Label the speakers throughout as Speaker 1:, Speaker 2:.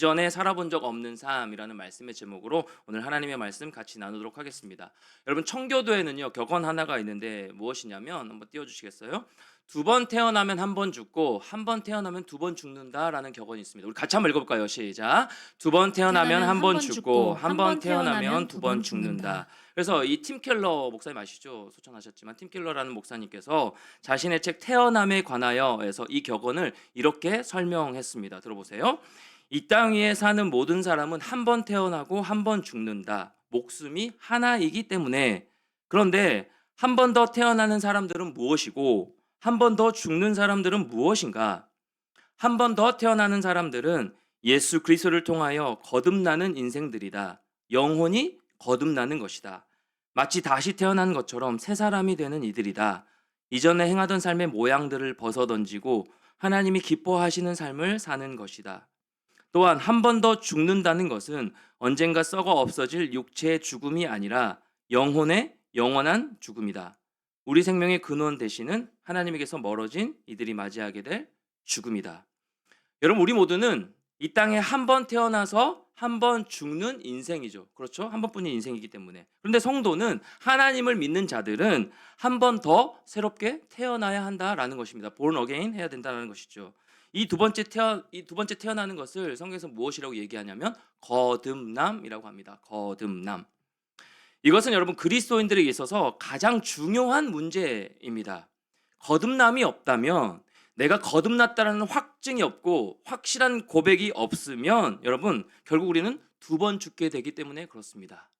Speaker 1: 이전에 살아본 적 없는 삶이라는 말씀의 제목으로 오늘 하나님의 말씀 같이 나누도록 하겠습니다. 여러분 청교도에는요 격언 하나가 있는데 무엇이냐면 한번 띄워주시겠어요? 두 번 태어나면 한 번 죽고 한 번 태어나면 두 번 죽는다라는 격언이 있습니다. 우리 같이 한번 읽어볼까요? 시작. 두 번 태어나면
Speaker 2: 태어나면
Speaker 1: 한
Speaker 2: 한
Speaker 1: 번
Speaker 2: 번
Speaker 1: 죽고
Speaker 2: 죽고
Speaker 1: 한
Speaker 2: 한
Speaker 1: 번
Speaker 2: 번
Speaker 1: 태어나면
Speaker 2: 태어나면
Speaker 1: 두
Speaker 2: 두
Speaker 1: 번
Speaker 2: 번
Speaker 1: 죽는다.
Speaker 2: 죽는다.
Speaker 1: 그래서 이 팀 켈러 목사님 아시죠? 소천하셨지만 팀 켈러라는 목사님께서 자신의 책 태어남에 관하여에서 이 격언을 이렇게 설명했습니다. 들어보세요. 이 땅 위에 사는 모든 사람은 한 번 태어나고 한 번 죽는다. 목숨이 하나이기 때문에. 그런데 한 번 더 태어나는 사람들은 무엇이고 한 번 더 죽는 사람들은 무엇인가? 한 번 더 태어나는 사람들은 예수 그리스도를 통하여 거듭나는 인생들이다. 영혼이 거듭나는 것이다. 마치 다시 태어난 것처럼 새 사람이 되는 이들이다. 이전에 행하던 삶의 모양들을 벗어던지고 하나님이 기뻐하시는 삶을 사는 것이다. 또한 한 번 더 죽는다는 것은 언젠가 썩어 없어질 육체의 죽음이 아니라 영혼의 영원한 죽음이다. 우리 생명의 근원 되시는 하나님에게서 멀어진 이들이 맞이하게 될 죽음이다. 여러분 우리 모두는 이 땅에 한 번 태어나서 한 번 죽는 인생이죠. 그렇죠? 한 번뿐인 인생이기 때문에. 그런데 성도는 하나님을 믿는 자들은 한 번 더 새롭게 태어나야 한다라는 것입니다. born again 해야 된다는 것이죠. 이 두 번째 태어나는 것을 성경에서 무엇이라고 얘기하냐면 거듭남이라고 합니다. 거듭남. 이것은 여러분 그리스도인들에게 있어서 가장 중요한 문제입니다. 거듭남이 없다면 내가 거듭났다는 확증이 없고 확실한 고백이 없으면 여러분 결국 우리는 두 번 죽게 되기 때문에 그렇습니다.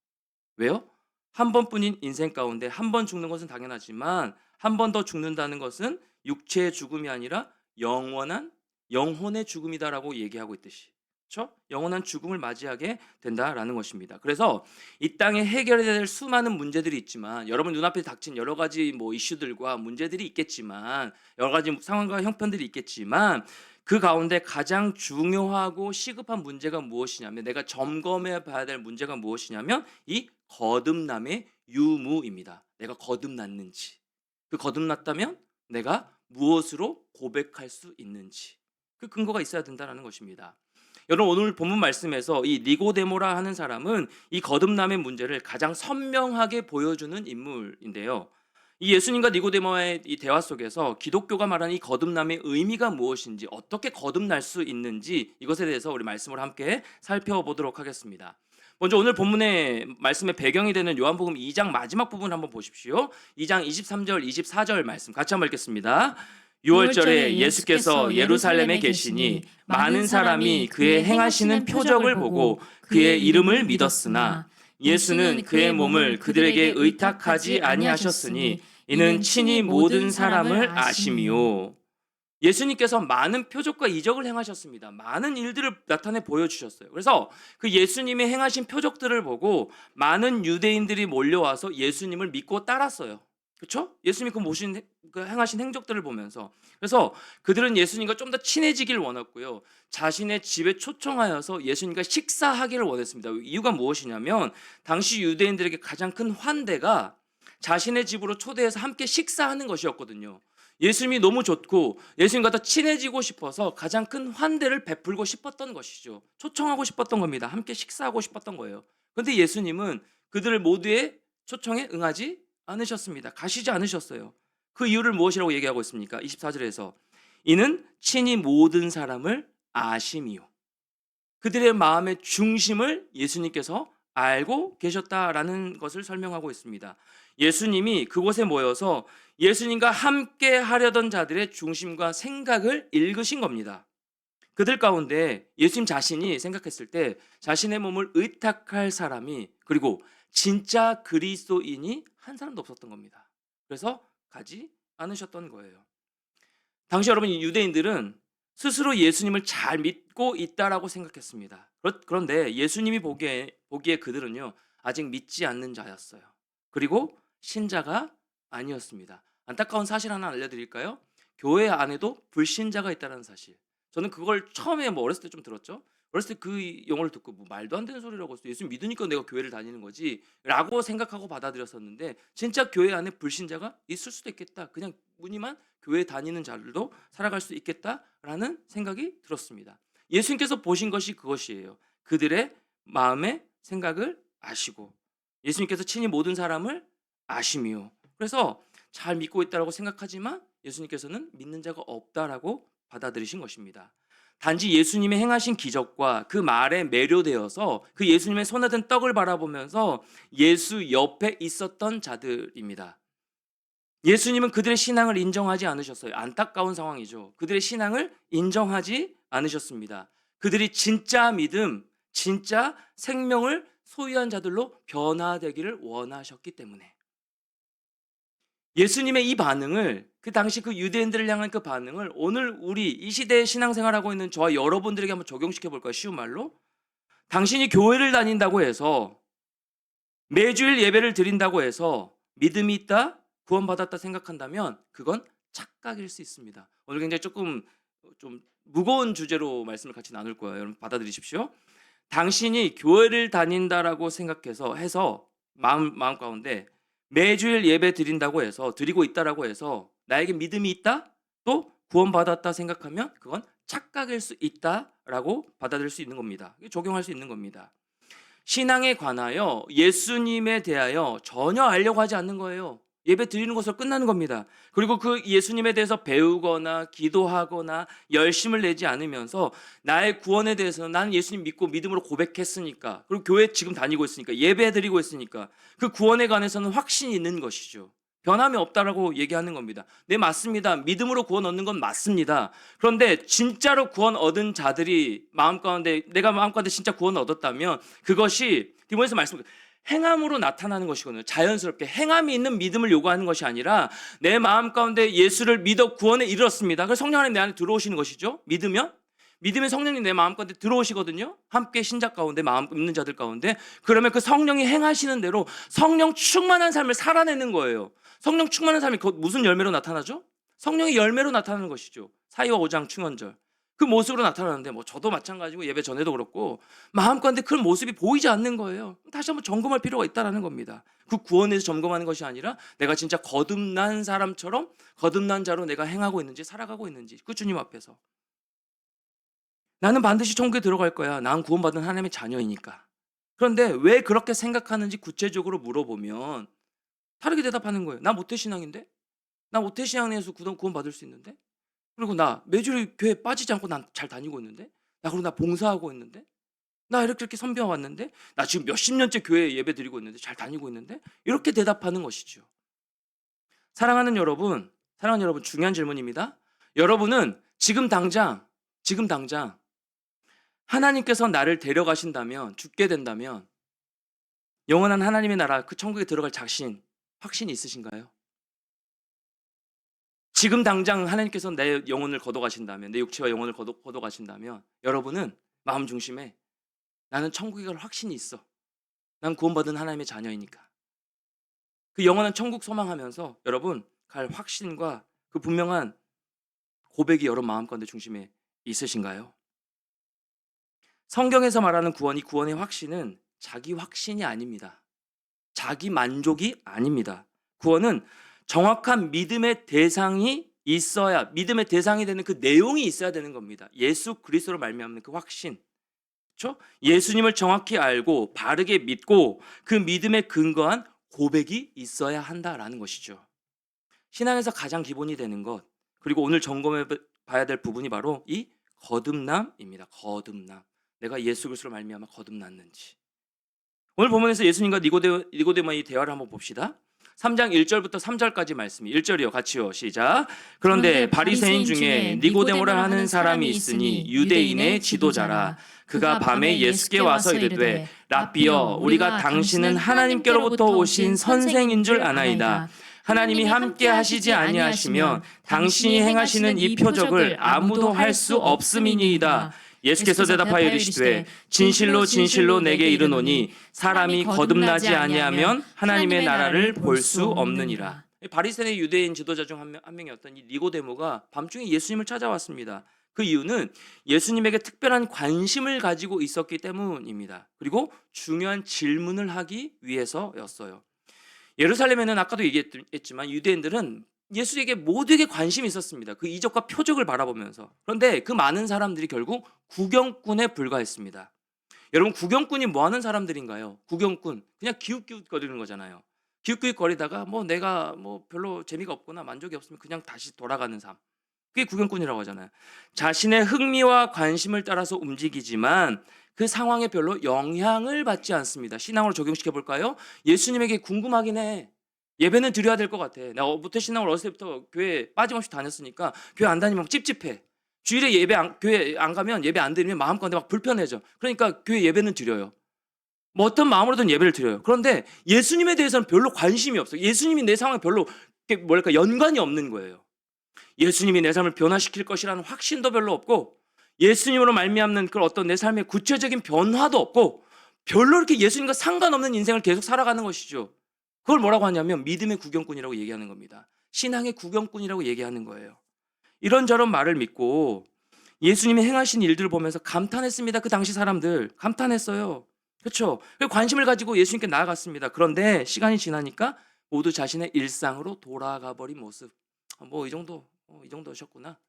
Speaker 1: 왜요? 한 번뿐인 인생 가운데 한 번 죽는 것은 당연하지만 한 번 더 죽는다는 것은 육체의 죽음이 아니라 영원한 영혼의 죽음이다라고 얘기하고 있듯이. 그렇죠? 영원한 죽음을 맞이하게 된다라는 것입니다. 그래서 이 땅에 해결해야 될 수많은 문제들이 있지만 여러분 눈앞에 닥친 여러 가지 뭐 이슈들과 문제들이 있겠지만 여러 가지 상황과 형편들이 있겠지만 그 가운데 가장 중요하고 시급한 문제가 무엇이냐면 내가 점검해 봐야 될 문제가 무엇이냐면 이 거듭남의 유무입니다. 내가 거듭났는지. 그 거듭났다면 내가 무엇으로 고백할 수 있는지. 그 근거가 있어야 된다는 것입니다. 여러분 오늘 본문 말씀에서 이 니고데모라 하는 사람은 이 거듭남의 문제를 가장 선명하게 보여주는 인물인데요. 이 예수님과 니고데모의 이 대화 속에서 기독교가 말하는 이 거듭남의 의미가 무엇인지 어떻게 거듭날 수 있는지 이것에 대해서 우리 말씀을 함께 살펴보도록 하겠습니다. 먼저 오늘 본문의 말씀의 배경이 되는 요한복음 2장 마지막 부분 한번 보십시오. 2장 23절 24절 말씀 같이 한번 읽겠습니다. 6월절에
Speaker 2: 6월절에
Speaker 1: 예수께서
Speaker 2: 예수께서
Speaker 1: 예루살렘에
Speaker 2: 예루살렘에
Speaker 1: 계시니
Speaker 2: 계시니
Speaker 1: 많은
Speaker 2: 많은
Speaker 1: 사람이
Speaker 2: 사람이
Speaker 1: 그의
Speaker 2: 그의
Speaker 1: 행하시는
Speaker 2: 행하시는
Speaker 1: 표적을
Speaker 2: 표적을
Speaker 1: 보고
Speaker 2: 보고
Speaker 1: 그의
Speaker 2: 그의
Speaker 1: 이름을
Speaker 2: 이름을
Speaker 1: 믿었으나
Speaker 2: 믿었으나
Speaker 1: 예수는
Speaker 2: 예수는
Speaker 1: 그의
Speaker 2: 그의
Speaker 1: 몸을
Speaker 2: 몸을
Speaker 1: 그들에게
Speaker 2: 그들에게
Speaker 1: 의탁하지
Speaker 2: 의탁하지
Speaker 1: 아니하셨으니
Speaker 2: 아니하셨으니
Speaker 1: 이는
Speaker 2: 이는
Speaker 1: 친히
Speaker 2: 친히
Speaker 1: 모든
Speaker 2: 모든 사람을
Speaker 1: 사람을
Speaker 2: 아심이요.
Speaker 1: 아심이요. 예수님께서 많은 표적과 이적을 행하셨습니다. 많은 일들을 나타내 보여주셨어요. 그래서 그 예수님이 행하신 표적들을 보고 많은 유대인들이 몰려와서 예수님을 믿고 따랐어요. 그렇죠? 예수님이 그 행하신 행적들을 보면서 그래서 그들은 예수님과 좀 더 친해지길 원했고요. 자신의 집에 초청하여서 예수님과 식사하기를 원했습니다. 이유가 무엇이냐면 당시 유대인들에게 가장 큰 환대가 자신의 집으로 초대해서 함께 식사하는 것이었거든요. 예수님이 너무 좋고 예수님과 더 친해지고 싶어서 가장 큰 환대를 베풀고 싶었던 것이죠. 초청하고 싶었던 겁니다. 함께 식사하고 싶었던 거예요. 그런데 예수님은 그들을 모두의 초청에 응하지 않으셨습니다. 가시지 않으셨어요. 그 이유를 무엇이라고 얘기하고 있습니까? 24절에서 이는 친히 모든 사람을 아심이요. 그들의 마음의 중심을 예수님께서 알고 계셨다라는 것을 설명하고 있습니다. 예수님이 그곳에 모여서 예수님과 함께 하려던 자들의 중심과 생각을 읽으신 겁니다. 그들 가운데 예수님 자신이 생각했을 때 자신의 몸을 의탁할 사람이 그리고 진짜 그리스도인이 한 사람도 없었던 겁니다. 그래서 가지 않으셨던 거예요. 당시 여러분 이 유대인들은 스스로 예수님을 잘 믿고 있다라고 생각했습니다. 그런데 예수님이 보기에 그들은요 아직 믿지 않는 자였어요. 그리고 신자가 아니었습니다. 안타까운 사실 하나 알려드릴까요? 교회 안에도 불신자가 있다는 사실. 저는 그걸 처음에 뭐 어렸을 때 좀 들었죠. 어렸을 때 그 용어를 듣고 뭐 말도 안 되는 소리라고 했어. 예수 믿으니까 내가 교회를 다니는 거지라고 생각하고 받아들였었는데 진짜 교회 안에 불신자가 있을 수도 있겠다. 그냥 무늬만 교회 다니는 자들도 살아갈 수 있겠다라는 생각이 들었습니다. 예수님께서 보신 것이 그것이에요. 그들의 마음의 생각을 아시고 예수님께서 친히 모든 사람을 아심이요. 그래서 잘 믿고 있다라고 생각하지만 예수님께서는 믿는 자가 없다라고 받아들이신 것입니다. 단지 예수님의 행하신 기적과 그 말에 매료되어서 그 예수님의 손에 든 떡을 바라보면서 예수 옆에 있었던 자들입니다. 예수님은 그들의 신앙을 인정하지 않으셨어요. 안타까운 상황이죠. 그들의 신앙을 인정하지 않으셨습니다. 그들이 진짜 믿음, 진짜 생명을 소유한 자들로 변화되기를 원하셨기 때문에. 예수님의 이 반응을, 그 당시 그 유대인들을 향한 그 반응을 오늘 우리 이 시대에 신앙생활하고 있는 저와 여러분들에게 한번 적용시켜 볼까요? 쉬운 말로. 당신이 교회를 다닌다고 해서, 매주일 예배를 드린다고 해서 믿음이 있다, 구원받았다 생각한다면 그건 착각일 수 있습니다. 오늘 굉장히 조금 좀 무거운 주제로 말씀을 같이 나눌 거예요. 여러분 받아들이십시오. 당신이 교회를 다닌다라고 생각해서 마음 가운데 매주일 예배 드린다고 해서, 드리고 있다라고 해서 나에게 믿음이 있다, 또 구원받았다 생각하면 그건 착각일 수 있다라고 받아들일 수 있는 겁니다. 적용할 수 있는 겁니다. 신앙에 관하여 예수님에 대하여 전혀 알려고 하지 않는 거예요. 예배 드리는 것으로 끝나는 겁니다. 그리고 그 예수님에 대해서 배우거나 기도하거나 열심을 내지 않으면서 나의 구원에 대해서는 나는 예수님 믿고 믿음으로 고백했으니까, 그리고 교회 지금 다니고 있으니까, 예배 드리고 있으니까 그 구원에 관해서는 확신이 있는 것이죠. 변함이 없다라고 얘기하는 겁니다. 네, 맞습니다. 믿음으로 구원 얻는 건 맞습니다. 그런데 진짜로 구원 얻은 자들이 내가 마음 가운데 진짜 구원 얻었다면 그것이 디모데서 말씀, 행함으로 나타나는 것이거든요. 자연스럽게 행함이 있는 믿음을 요구하는 것이 아니라 내 마음 가운데 예수를 믿어 구원에 이르렀습니다. 그래서 성령 하나님 내 안에 들어오시는 것이죠. 믿으면 성령님 내 마음 가운데 들어오시거든요. 함께 신작 가운데, 마음 있는 자들 가운데. 그러면 그 성령이 행하시는 대로 성령 충만한 삶을 살아내는 거예요. 성령 충만한 삶이 곧 무슨 열매로 나타나죠? 성령의 열매로 나타나는 것이죠. 사이와 5장 충언절. 그 모습으로 나타나는데, 뭐 저도 마찬가지고 예배 전에도 그렇고 마음 가운데 그런 모습이 보이지 않는 거예요. 다시 한번 점검할 필요가 있다는 겁니다. 그 구원에서 점검하는 것이 아니라 내가 진짜 거듭난 사람처럼, 거듭난 자로 내가 행하고 있는지, 살아가고 있는지, 그 주님 앞에서. 나는 반드시 천국에 들어갈 거야. 난 구원받은 하나님의 자녀이니까. 그런데 왜 그렇게 생각하는지 구체적으로 물어보면 다르게 대답하는 거예요. 나 모태신앙인데? 나 모태신앙에서 구원받을 수 있는데? 그리고 나 매주일 교회 빠지지 않고 난 잘 다니고 있는데? 그리고 나 봉사하고 있는데? 나 이렇게 선교해 왔는데? 나 지금 몇십 년째 교회 예배 드리고 있는데? 잘 다니고 있는데? 이렇게 대답하는 것이죠. 사랑하는 여러분 중요한 질문입니다. 여러분은 지금 당장 하나님께서 나를 데려가신다면, 죽게 된다면 영원한 하나님의 나라, 그 천국에 들어갈 확신이 있으신가요? 지금 당장 하나님께서 내 영혼을 걷어가신다면, 내 육체와 영혼을 걷어가신다면 여러분은 마음 중심에 나는 천국에 갈 확신이 있어. 난 구원받은 하나님의 자녀이니까. 그 영원한 천국 소망하면서 여러분 갈 확신과 그 분명한 고백이 여러분 마음 가운데 중심에 있으신가요? 성경에서 말하는 구원의 확신은 자기 확신이 아닙니다. 자기 만족이 아닙니다. 구원은 정확한 믿음의 대상이 있어야, 믿음의 대상이 되는 그 내용이 있어야 되는 겁니다. 예수 그리스도로 말미암는 그 확신. 그렇죠? 예수님을 정확히 알고 바르게 믿고 그 믿음에 근거한 고백이 있어야 한다라는 것이죠. 신앙에서 가장 기본이 되는 것, 그리고 오늘 점검해 봐야 될 부분이 바로 이 거듭남입니다. 거듭남. 내가 예수 그리스도로 말미암아 거듭났는지. 오늘 본문에서 예수님과 니고데모의 대화를 한번 봅시다. 3장 1절부터 3절까지 말씀이 1절이요. 같이요. 시작. 그런데 바리새인 중에 니고데모라 하는 사람이 있으니 유대인의 지도자라. 그가 밤에 예수께 와서 이르되 랍비여, 우리가 당신은 하나님께로부터 오신 선생인 줄 아나이다. 하나님이 함께 하시지 아니하시면 당신이 행하시는 이 표적을 아무도 할 수 없음이니이다. 예수께서 대답하여 이르시되 진실로 진실로 내게 이르노니 사람이 거듭나지 아니하면 하나님의 나라를 볼 수 없느니라. 바리새인 유대인 지도자 중 한 명이었던 이 니고데모가 밤중에 예수님을 찾아왔습니다. 그 이유는 예수님에게 특별한 관심을 가지고 있었기 때문입니다. 그리고 중요한 질문을 하기 위해서였어요. 예루살렘에는 아까도 얘기했지만 유대인들은 예수에게 모두에게 관심이 있었습니다. 그 이적과 표적을 바라보면서. 그런데 그 많은 사람들이 결국 구경꾼에 불과했습니다. 여러분, 구경꾼이 뭐 하는 사람들인가요? 구경꾼 그냥 기웃기웃거리는 거잖아요. 기웃기웃거리다가 뭐 내가 뭐 별로 재미가 없거나 만족이 없으면 그냥 다시 돌아가는 삶. 그게 구경꾼이라고 하잖아요. 자신의 흥미와 관심을 따라서 움직이지만 그 상황에 별로 영향을 받지 않습니다. 신앙으로 적용시켜 볼까요? 예수님에게 궁금하긴 해. 예배는 드려야 될 것 같아. 내가 모태신앙을 어렸을 때부터 교회 빠짐없이 다녔으니까 교회 안 다니면 찝찝해. 주일에 교회 안 가면 예배 안 드리면 마음가운데 막 불편해져. 그러니까 교회 예배는 드려요. 뭐 어떤 마음으로든 예배를 드려요. 그런데 예수님에 대해서는 별로 관심이 없어요. 예수님이 내 상황에 별로 뭐랄까 연관이 없는 거예요. 예수님이 내 삶을 변화시킬 것이라는 확신도 별로 없고 예수님으로 말미암는 그 어떤 내 삶의 구체적인 변화도 없고 별로 이렇게 예수님과 상관없는 인생을 계속 살아가는 것이죠. 그걸 뭐라고 하냐면 믿음의 구경꾼이라고 얘기하는 겁니다. 신앙의 구경꾼이라고 얘기하는 거예요. 이런저런 말을 믿고 예수님이 행하신 일들을 보면서 감탄했습니다. 그 당시 사람들 감탄했어요. 그렇죠? 관심을 가지고 예수님께 나아갔습니다. 그런데 시간이 지나니까 모두 자신의 일상으로 돌아가 버린 모습. 뭐 이 정도셨구나.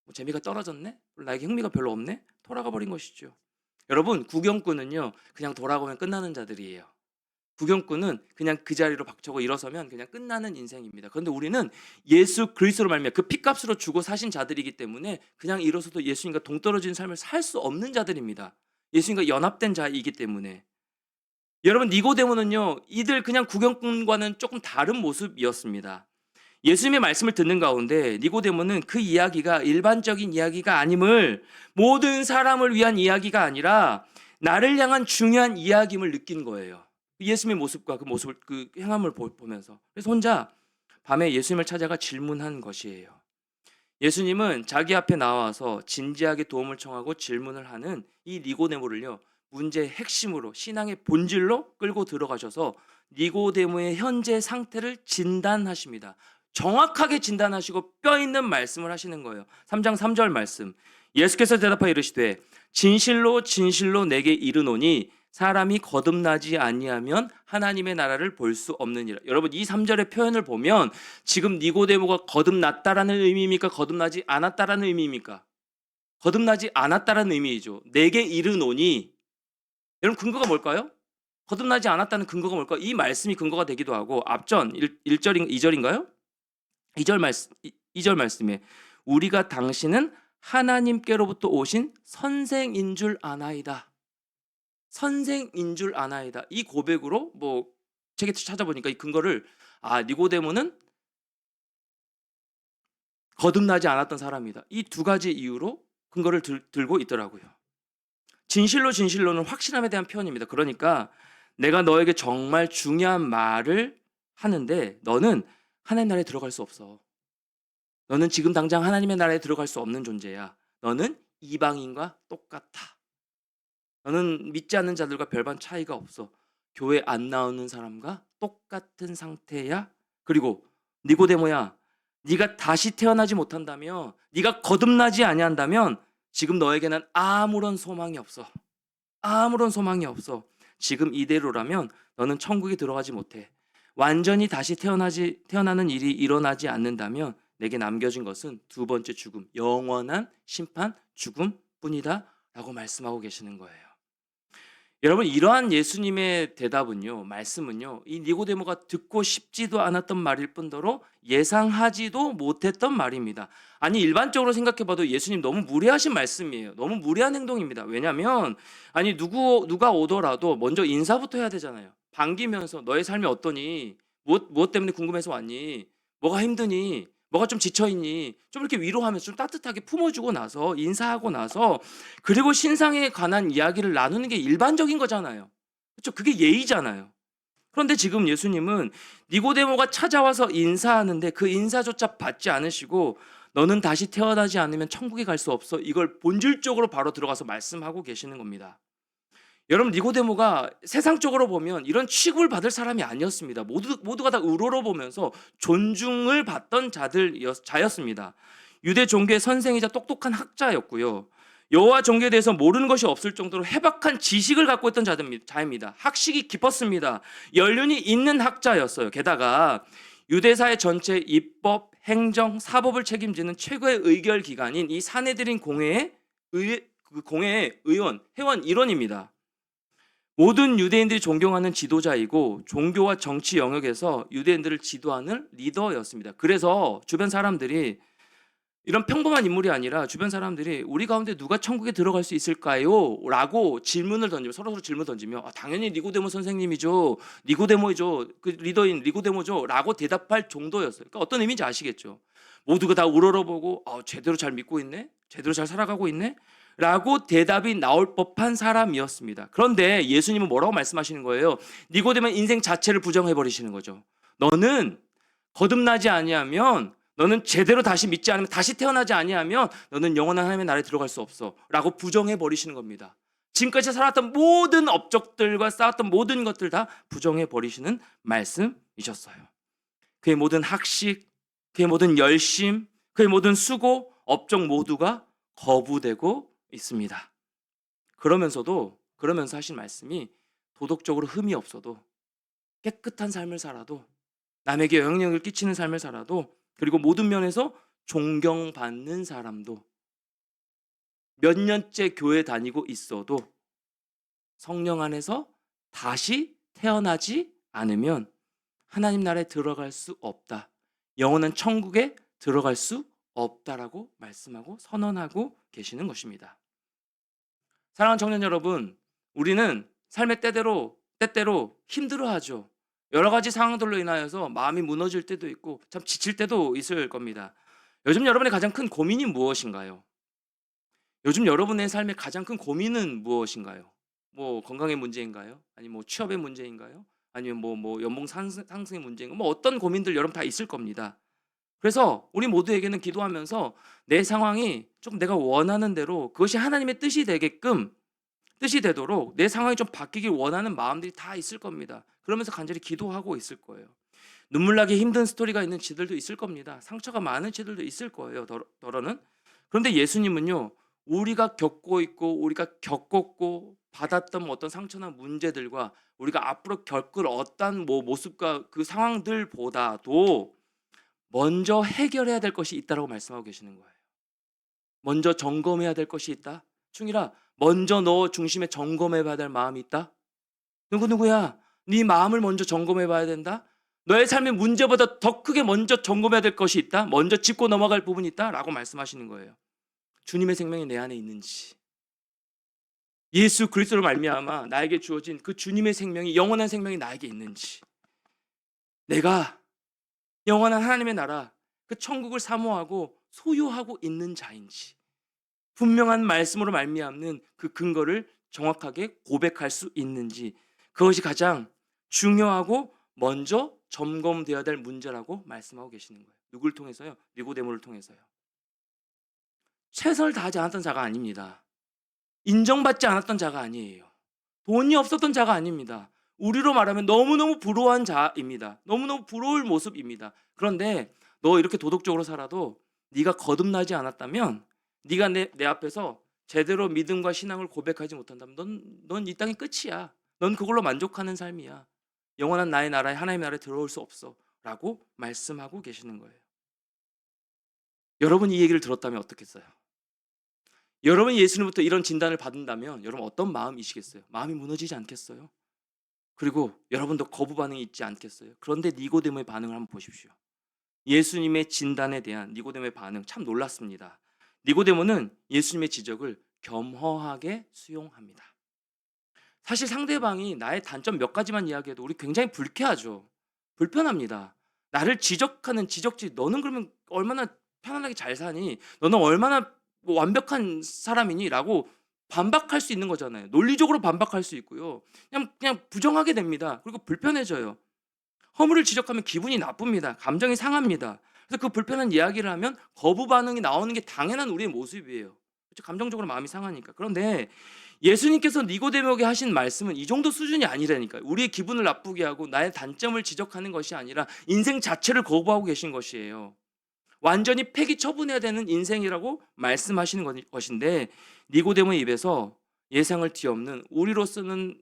Speaker 1: 뭐 재미가 떨어졌네. 나에게 흥미가 별로 없네. 돌아가 버린 것이죠. 여러분, 구경꾼은요 그냥 돌아가면 끝나는 자들이에요. 구경꾼은 그냥 그 자리로 박차고 일어서면 그냥 끝나는 인생입니다. 그런데 우리는 예수 그리스도로 말미암아 그 피값으로 주고 사신 자들이기 때문에 그냥 일어서도 예수님과 동떨어진 삶을 살 수 없는 자들입니다. 예수님과 연합된 자이기 때문에. 여러분, 니고데모는요 이들 그냥 구경꾼과는 조금 다른 모습이었습니다. 예수님의 말씀을 듣는 가운데 니고데모는 그 이야기가 일반적인 이야기가 아님을, 모든 사람을 위한 이야기가 아니라 나를 향한 중요한 이야기임을 느낀 거예요. 예수님의 모습과 그 행함을 보면서. 그래서 혼자 밤에 예수님을 찾아가 질문한 것이에요. 예수님은 자기 앞에 나와서 진지하게 도움을 청하고 질문을 하는 이 니고데모를요 문제의 핵심으로, 신앙의 본질로 끌고 들어가셔서 니고데모의 현재 상태를 진단하십니다. 정확하게 진단하시고 뼈 있는 말씀을 하시는 거예요. 3장 3절 말씀. 예수께서 대답하여 이르시되 진실로 진실로 내게 이르노니 사람이 거듭나지 아니하면 하나님의 나라를 볼 수 없느니라. 여러분, 이 3절의 표현을 보면 지금 니고데모가 거듭났다라는 의미입니까? 거듭나지 않았다라는 의미입니까? 거듭나지 않았다라는 의미이죠. 내게 이르노니. 여러분, 근거가 뭘까요? 거듭나지 않았다는 근거가 뭘까요? 이 말씀이 근거가 되기도 하고 앞전 2절인가요? 2절 말씀에 우리가 당신은 하나님께로부터 오신 선생인 줄 아나이다. 선생인 줄 아나이다. 이 고백으로 뭐 책에 찾아보니까 이 근거를 니고데모는 거듭나지 않았던 사람이다. 이 두 가지 이유로 근거를 들고 있더라고요. 진실로 진실로는 확신함에 대한 표현입니다. 그러니까 내가 너에게 정말 중요한 말을 하는데 너는 하나님 나라에 들어갈 수 없어. 너는 지금 당장 하나님의 나라에 들어갈 수 없는 존재야. 너는 이방인과 똑같아. 너는 믿지 않는 자들과 별반 차이가 없어. 교회 안 나오는 사람과 똑같은 상태야. 그리고 니고데모야, 네가 다시 태어나지 못한다면, 네가 거듭나지 아니한다면 지금 너에게는 아무런 소망이 없어. 아무런 소망이 없어. 지금 이대로라면 너는 천국에 들어가지 못해. 완전히 다시 태어나는 일이 일어나지 않는다면 내게 남겨진 것은 두 번째 죽음, 영원한 심판, 죽음뿐이다 라고 말씀하고 계시는 거예요. 여러분, 이러한 예수님의 대답은요, 말씀은요, 이 니고데모가 듣고 싶지도 않았던 말일 뿐더러 예상하지도 못했던 말입니다. 아니, 일반적으로 생각해봐도 예수님 너무 무례하신 말씀이에요. 너무 무례한 행동입니다. 왜냐하면 누가 오더라도 먼저 인사부터 해야 되잖아요. 반기면서 너의 삶이 어떠니? 무엇 때문에 궁금해서 왔니? 뭐가 힘드니? 뭐가 좀 지쳐있니? 좀 이렇게 위로하면서 좀 따뜻하게 품어주고 나서 인사하고 나서 그리고 신상에 관한 이야기를 나누는 게 일반적인 거잖아요. 그렇죠? 그게 예의잖아요. 그런데 지금 예수님은 니고데모가 찾아와서 인사하는데 그 인사조차 받지 않으시고 너는 다시 태어나지 않으면 천국에 갈 수 없어. 이걸 본질적으로 바로 들어가서 말씀하고 계시는 겁니다. 여러분, 니고데모가 세상적으로 보면 이런 취급을 받을 사람이 아니었습니다. 모두가 다 우러러보면서 존중을 받던 자였습니다. 유대 종교의 선생이자 똑똑한 학자였고요. 여호와 종교에 대해서 모르는 것이 없을 정도로 해박한 지식을 갖고 있던 자입니다. 학식이 깊었습니다. 연륜이 있는 학자였어요. 게다가 유대사의 전체 입법, 행정, 사법을 책임지는 최고의 의결 기관인 이 산헤드린 공회의 의원, 회원 일원입니다. 모든 유대인들이 존경하는 지도자이고 종교와 정치 영역에서 유대인들을 지도하는 리더였습니다. 그래서 주변 사람들이 이런 평범한 인물이 아니라 주변 사람들이 우리 가운데 누가 천국에 들어갈 수 있을까요? 라고 질문을 던지며 서로 질문 던지며 당연히 니고데모 선생님이죠. 니고데모이죠. 그 리더인 니고데모죠. 라고 대답할 정도였어요. 그러니까 어떤 의미인지 아시겠죠? 모두가 다 우러러보고 제대로 잘 믿고 있네? 제대로 잘 살아가고 있네? 라고 대답이 나올 법한 사람이었습니다. 그런데 예수님은 뭐라고 말씀하시는 거예요? 니고데모는 인생 자체를 부정해 버리시는 거죠. 너는 거듭나지 아니하면, 너는 제대로 다시 믿지 않으면, 다시 태어나지 아니하면 너는 영원한 하나님의 나라에 들어갈 수 없어 라고 부정해 버리시는 겁니다. 지금까지 살았던 모든 업적들과 쌓았던 모든 것들 다 부정해 버리시는 말씀이셨어요. 그의 모든 학식, 그의 모든 열심, 그의 모든 수고, 업적 모두가 거부되고 있습니다. 그러면서 하신 말씀이 도덕적으로 흠이 없어도, 깨끗한 삶을 살아도, 남에게 영향력을 끼치는 삶을 살아도, 그리고 모든 면에서 존경받는 사람도, 몇 년째 교회 다니고 있어도 성령 안에서 다시 태어나지 않으면 하나님 나라에 들어갈 수 없다. 영원한 천국에 들어갈 수 없다라고 말씀하고 선언하고 계시는 것입니다. 사랑하는 청년 여러분, 우리는 삶의 때때로 힘들어하죠. 여러 가지 상황들로 인하여서 마음이 무너질 때도 있고 참 지칠 때도 있을 겁니다. 요즘 여러분의 가장 큰 고민이 무엇인가요? 요즘 여러분의 삶의 가장 큰 고민은 무엇인가요? 뭐 건강의 문제인가요? 아니면 뭐 취업의 문제인가요? 아니면 뭐 연봉 상승의 문제인가요? 뭐 어떤 고민들 여러분 다 있을 겁니다. 그래서 우리 모두에게는 기도하면서 내 상황이 좀 내가 원하는 대로, 그것이 하나님의 뜻이 되도록 내 상황이 좀 바뀌길 원하는 마음들이 다 있을 겁니다. 그러면서 간절히 기도하고 있을 거예요. 눈물 나게 힘든 스토리가 있는 지들도 있을 겁니다. 상처가 많은 지들도 있을 거예요. 더러는. 그런데 예수님은요, 우리가 겪고 있고 우리가 겪었고 받았던 어떤 상처나 문제들과 우리가 앞으로 겪을 어떤 모습과 그 상황들보다도 먼저 해결해야 될 것이 있다라고 말씀하고 계시는 거예요. 먼저 점검해야 될 것이 있다. 충일아, 먼저 너 중심에 점검해 봐야 될 마음이 있다. 누구야? 네 마음을 먼저 점검해 봐야 된다. 너의 삶의 문제보다 더 크게 먼저 점검해야 될 것이 있다. 먼저 짚고 넘어갈 부분이 있다. 라고 말씀하시는 거예요. 주님의 생명이 내 안에 있는지, 예수 그리스도로 말미암아 나에게 주어진 그 주님의 생명이, 영원한 생명이 나에게 있는지, 내가 영원한 하나님의 나라, 그 천국을 사모하고 소유하고 있는 자인지, 분명한 말씀으로 말미암는 그 근거를 정확하게 고백할 수 있는지, 그것이 가장 중요하고 먼저 점검되어야 될 문제라고 말씀하고 계시는 거예요. 누굴 통해서요? 니고데모를 통해서요. 최선을 다하지 않았던 자가 아닙니다. 인정받지 않았던 자가 아니에요. 돈이 없었던 자가 아닙니다. 우리로 말하면 너무너무 부러워한 자입니다. 너무너무 부러울 모습입니다. 그런데 너 이렇게 도덕적으로 살아도 네가 거듭나지 않았다면, 네가 내 앞에서 제대로 믿음과 신앙을 고백하지 못한다면 넌 이 땅이 끝이야. 넌 그걸로 만족하는 삶이야. 영원한 나의 나라에, 하나님의 나라에 들어올 수 없어 라고 말씀하고 계시는 거예요. 여러분이 이 얘기를 들었다면 어떻겠어요? 여러분이 예수님부터 이런 진단을 받는다면 여러분 어떤 마음이시겠어요? 마음이 무너지지 않겠어요? 그리고 여러분도 거부 반응이 있지 않겠어요? 그런데 니고데모의 반응을 한번 보십시오. 예수님의 진단에 대한 니고데모의 반응 참 놀랐습니다. 니고데모는 예수님의 지적을 겸허하게 수용합니다. 사실 상대방이 나의 단점 몇 가지만 이야기해도 우리 굉장히 불쾌하죠. 불편합니다. 나를 지적하는 지적질, 너는 그러면 얼마나 편안하게 잘 사니? 너는 얼마나 완벽한 사람이니? 라고 반박할 수 있는 거잖아요. 논리적으로 반박할 수 있고요. 그냥 부정하게 됩니다. 그리고 불편해져요. 허물을 지적하면 기분이 나쁩니다. 감정이 상합니다. 그래서 그 불편한 이야기를 하면 거부 반응이 나오는 게 당연한 우리의 모습이에요. 그렇죠? 감정적으로 마음이 상하니까. 그런데 예수님께서 니고데모에게 하신 말씀은 이 정도 수준이 아니라니까요. 우리의 기분을 나쁘게 하고 나의 단점을 지적하는 것이 아니라 인생 자체를 거부하고 계신 것이에요. 완전히 폐기 처분해야 되는 인생이라고 말씀하시는 것인데, 니고데모의 입에서 예상을 뒤엎는, 우리로서는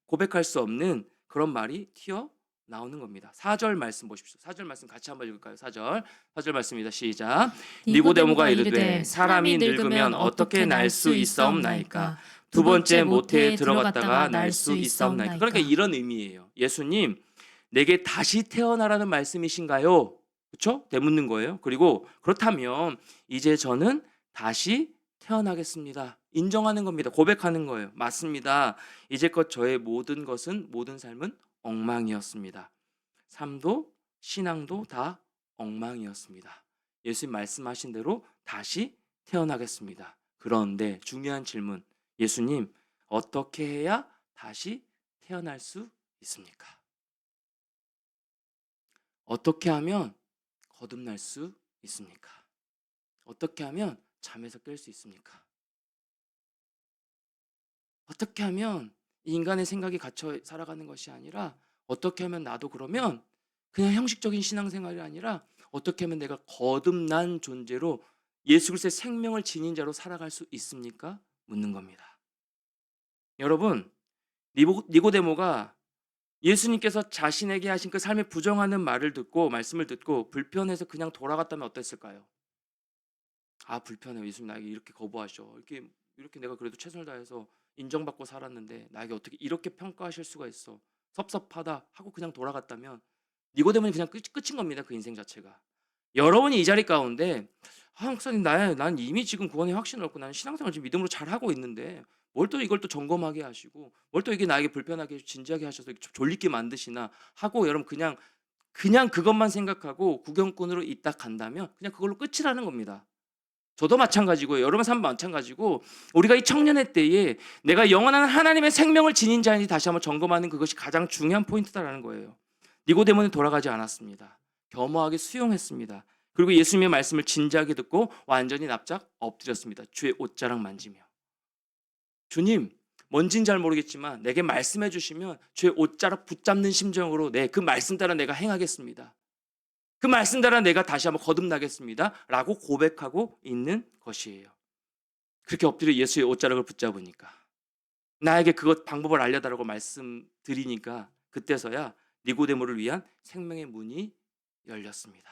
Speaker 1: 고백할 수 없는 그런 말이 튀어나옵니다. 나오는 겁니다. 4절 말씀 보십시오. 4절 말씀 같이 한번 읽을까요? 4절 말씀입니다. 시작.
Speaker 2: 니고데모가 이르되 사람이 늙으면 어떻게 날 수 있사옵나이까?
Speaker 1: 두 번째 모태에 들어갔다가 날 수 있사옵나이까? 그러니까 이런 의미예요. 예수님, 내게 다시 태어나라는 말씀이신가요? 그렇죠? 되묻는 거예요. 그리고 그렇다면 이제 저는 다시 태어나겠습니다. 인정하는 겁니다. 고백하는 거예요. 맞습니다. 이제껏 저의 모든 것은, 모든 삶은 엉망이었습니다. 삶도 신앙도 다 엉망이었습니다. 예수님 말씀하신 대로 다시 태어나겠습니다. 그런데 중요한 질문, 예수님, 어떻게 해야 다시 태어날 수 있습니까? 어떻게 하면 거듭날 수 있습니까? 어떻게 하면 잠에서 깰 수 있습니까? 어떻게 하면 이 인간의 생각이 갇혀 살아가는 것이 아니라, 어떻게 하면 나도 그러면 그냥 형식적인 신앙생활이 아니라 어떻게 하면 내가 거듭난 존재로 예수 그리스도의 생명을 지닌 자로 살아갈 수 있습니까? 묻는 겁니다. 여러분, 니고데모가 예수님께서 자신에게 하신 그 삶에 부정하는 말을 듣고, 말씀을 듣고 불편해서 그냥 돌아갔다면 어땠을까요? 아, 불편해요. 예수님 나에게 이렇게 거부하셔. 이렇게 내가 그래도 최선을 다해서 인정받고 살았는데 나에게 어떻게 이렇게 평가하실 수가 있어. 섭섭하다 하고 그냥 돌아갔다면 니고데모는 그냥 끝인 겁니다. 그 인생 자체가. 여러분이 이 자리 가운데, 아, 목사님, 난 이미 지금 구원의 확신을 얻고 나는 신앙생활을 지금 믿음으로 잘 하고 있는데 뭘 또 이걸 또 점검하게 하시고, 뭘 또 이게 나에게 불편하게 진지하게 하셔서 졸리게 만드시나 하고, 여러분 그냥 그것만 생각하고 구경꾼으로 있다 간다면 그냥 그걸로 끝이라는 겁니다. 저도 마찬가지고요. 여러분 삶도 마찬가지고, 우리가 이 청년의 때에 내가 영원한 하나님의 생명을 지닌 자인지 다시 한번 점검하는 그것이 가장 중요한 포인트다라는 거예요. 니고데모는 돌아가지 않았습니다. 겸허하게 수용했습니다. 그리고 예수님의 말씀을 진지하게 듣고 완전히 납작 엎드렸습니다. 주의 옷자락 만지며, 주님, 뭔진 잘 모르겠지만 내게 말씀해 주시면 주의 옷자락 붙잡는 심정으로 그 말씀 따라 내가 행하겠습니다. 그 말씀 따라 내가 다시 한번 거듭나겠습니다. 라고 고백하고 있는 것이에요. 그렇게 엎드려 예수의 옷자락을 붙잡으니까, 나에게 그것 방법을 알려달라고 말씀드리니까, 그때서야 니고데모를 위한 생명의 문이 열렸습니다.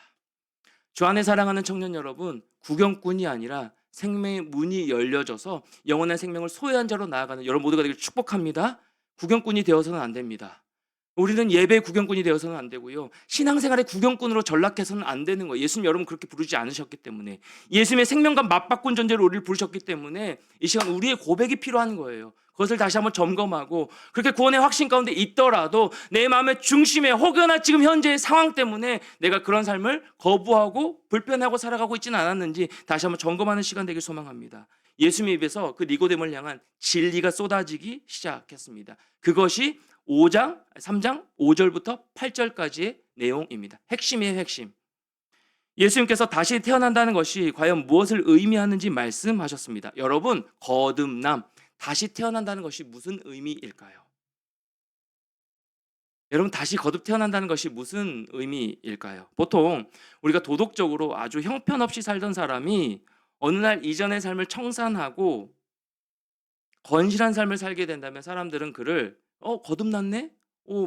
Speaker 1: 주 안에 사랑하는 청년 여러분, 구경꾼이 아니라 생명의 문이 열려져서 영원한 생명을 소유한 자로 나아가는 여러분 모두가 되길 축복합니다. 구경꾼이 되어서는 안 됩니다. 우리는 예배 구경꾼이 되어서는 안 되고요. 신앙생활의 구경꾼으로 전락해서는 안 되는 거예요. 예수님 여러분 그렇게 부르지 않으셨기 때문에, 예수님의 생명과 맞바꾼 존재로 우리를 부르셨기 때문에 이 시간 우리의 고백이 필요한 거예요. 그것을 다시 한번 점검하고, 그렇게 구원의 확신 가운데 있더라도 내 마음의 중심에 혹여나 지금 현재의 상황 때문에 내가 그런 삶을 거부하고 불편하고 살아가고 있지는 않았는지 다시 한번 점검하는 시간 되길 소망합니다. 예수님 입에서 그 니고데모를 향한 진리가 쏟아지기 시작했습니다. 그것이 3장 5절부터 8절까지의 내용입니다. 핵심이에요, 핵심. 예수님께서 다시 태어난다는 것이 과연 무엇을 의미하는지 말씀하셨습니다. 여러분, 거듭남, 다시 태어난다는 것이 무슨 의미일까요? 여러분, 다시 거듭 태어난다는 것이 무슨 의미일까요? 보통 우리가 도덕적으로 아주 형편없이 살던 사람이 어느 날 이전의 삶을 청산하고 건실한 삶을 살게 된다면 사람들은 그를 거듭났네?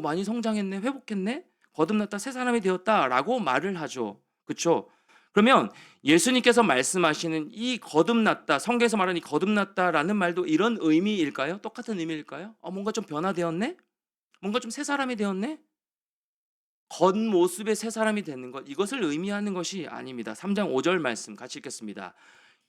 Speaker 1: 많이 성장했네? 회복했네? 거듭났다, 새 사람이 되었다 라고 말을 하죠. 그렇죠? 그러면 예수님께서 말씀하시는 이 거듭났다, 성경에서 말하는 이 거듭났다라는 말도 이런 의미일까요? 똑같은 의미일까요? 뭔가 좀 변화되었네? 뭔가 좀 새 사람이 되었네? 겉모습의 새 사람이 되는 것, 이것을 의미하는 것이 아닙니다. 3장 5절 말씀 같이 읽겠습니다.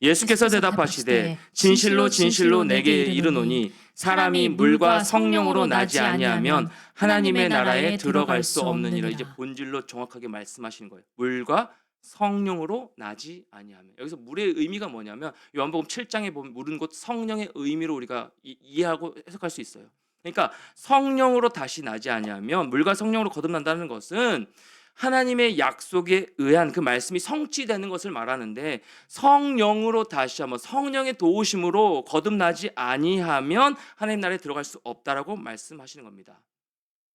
Speaker 1: 예수께서 대답하시되 진실로 진실로 내게 이르노니 사람이 물과 성령으로 나지 아니하면 하나님의 나라에 들어갈 수 없느니라. 이제 본질로 정확하게 말씀하시는 거예요. 물과 성령으로 나지 아니하면. 여기서 물의 의미가 뭐냐면 요한복음 7장에 보면 물은 곧 성령의 의미로 우리가 이해하고 해석할 수 있어요. 그러니까 성령으로 다시 나지 아니하면, 물과 성령으로 거듭난다는 것은 하나님의 약속에 의한 그 말씀이 성취되는 것을 말하는데, 성령으로 다시 한번 성령의 도우심으로 거듭나지 아니하면 하나님 나라에 들어갈 수 없다라고 말씀하시는 겁니다.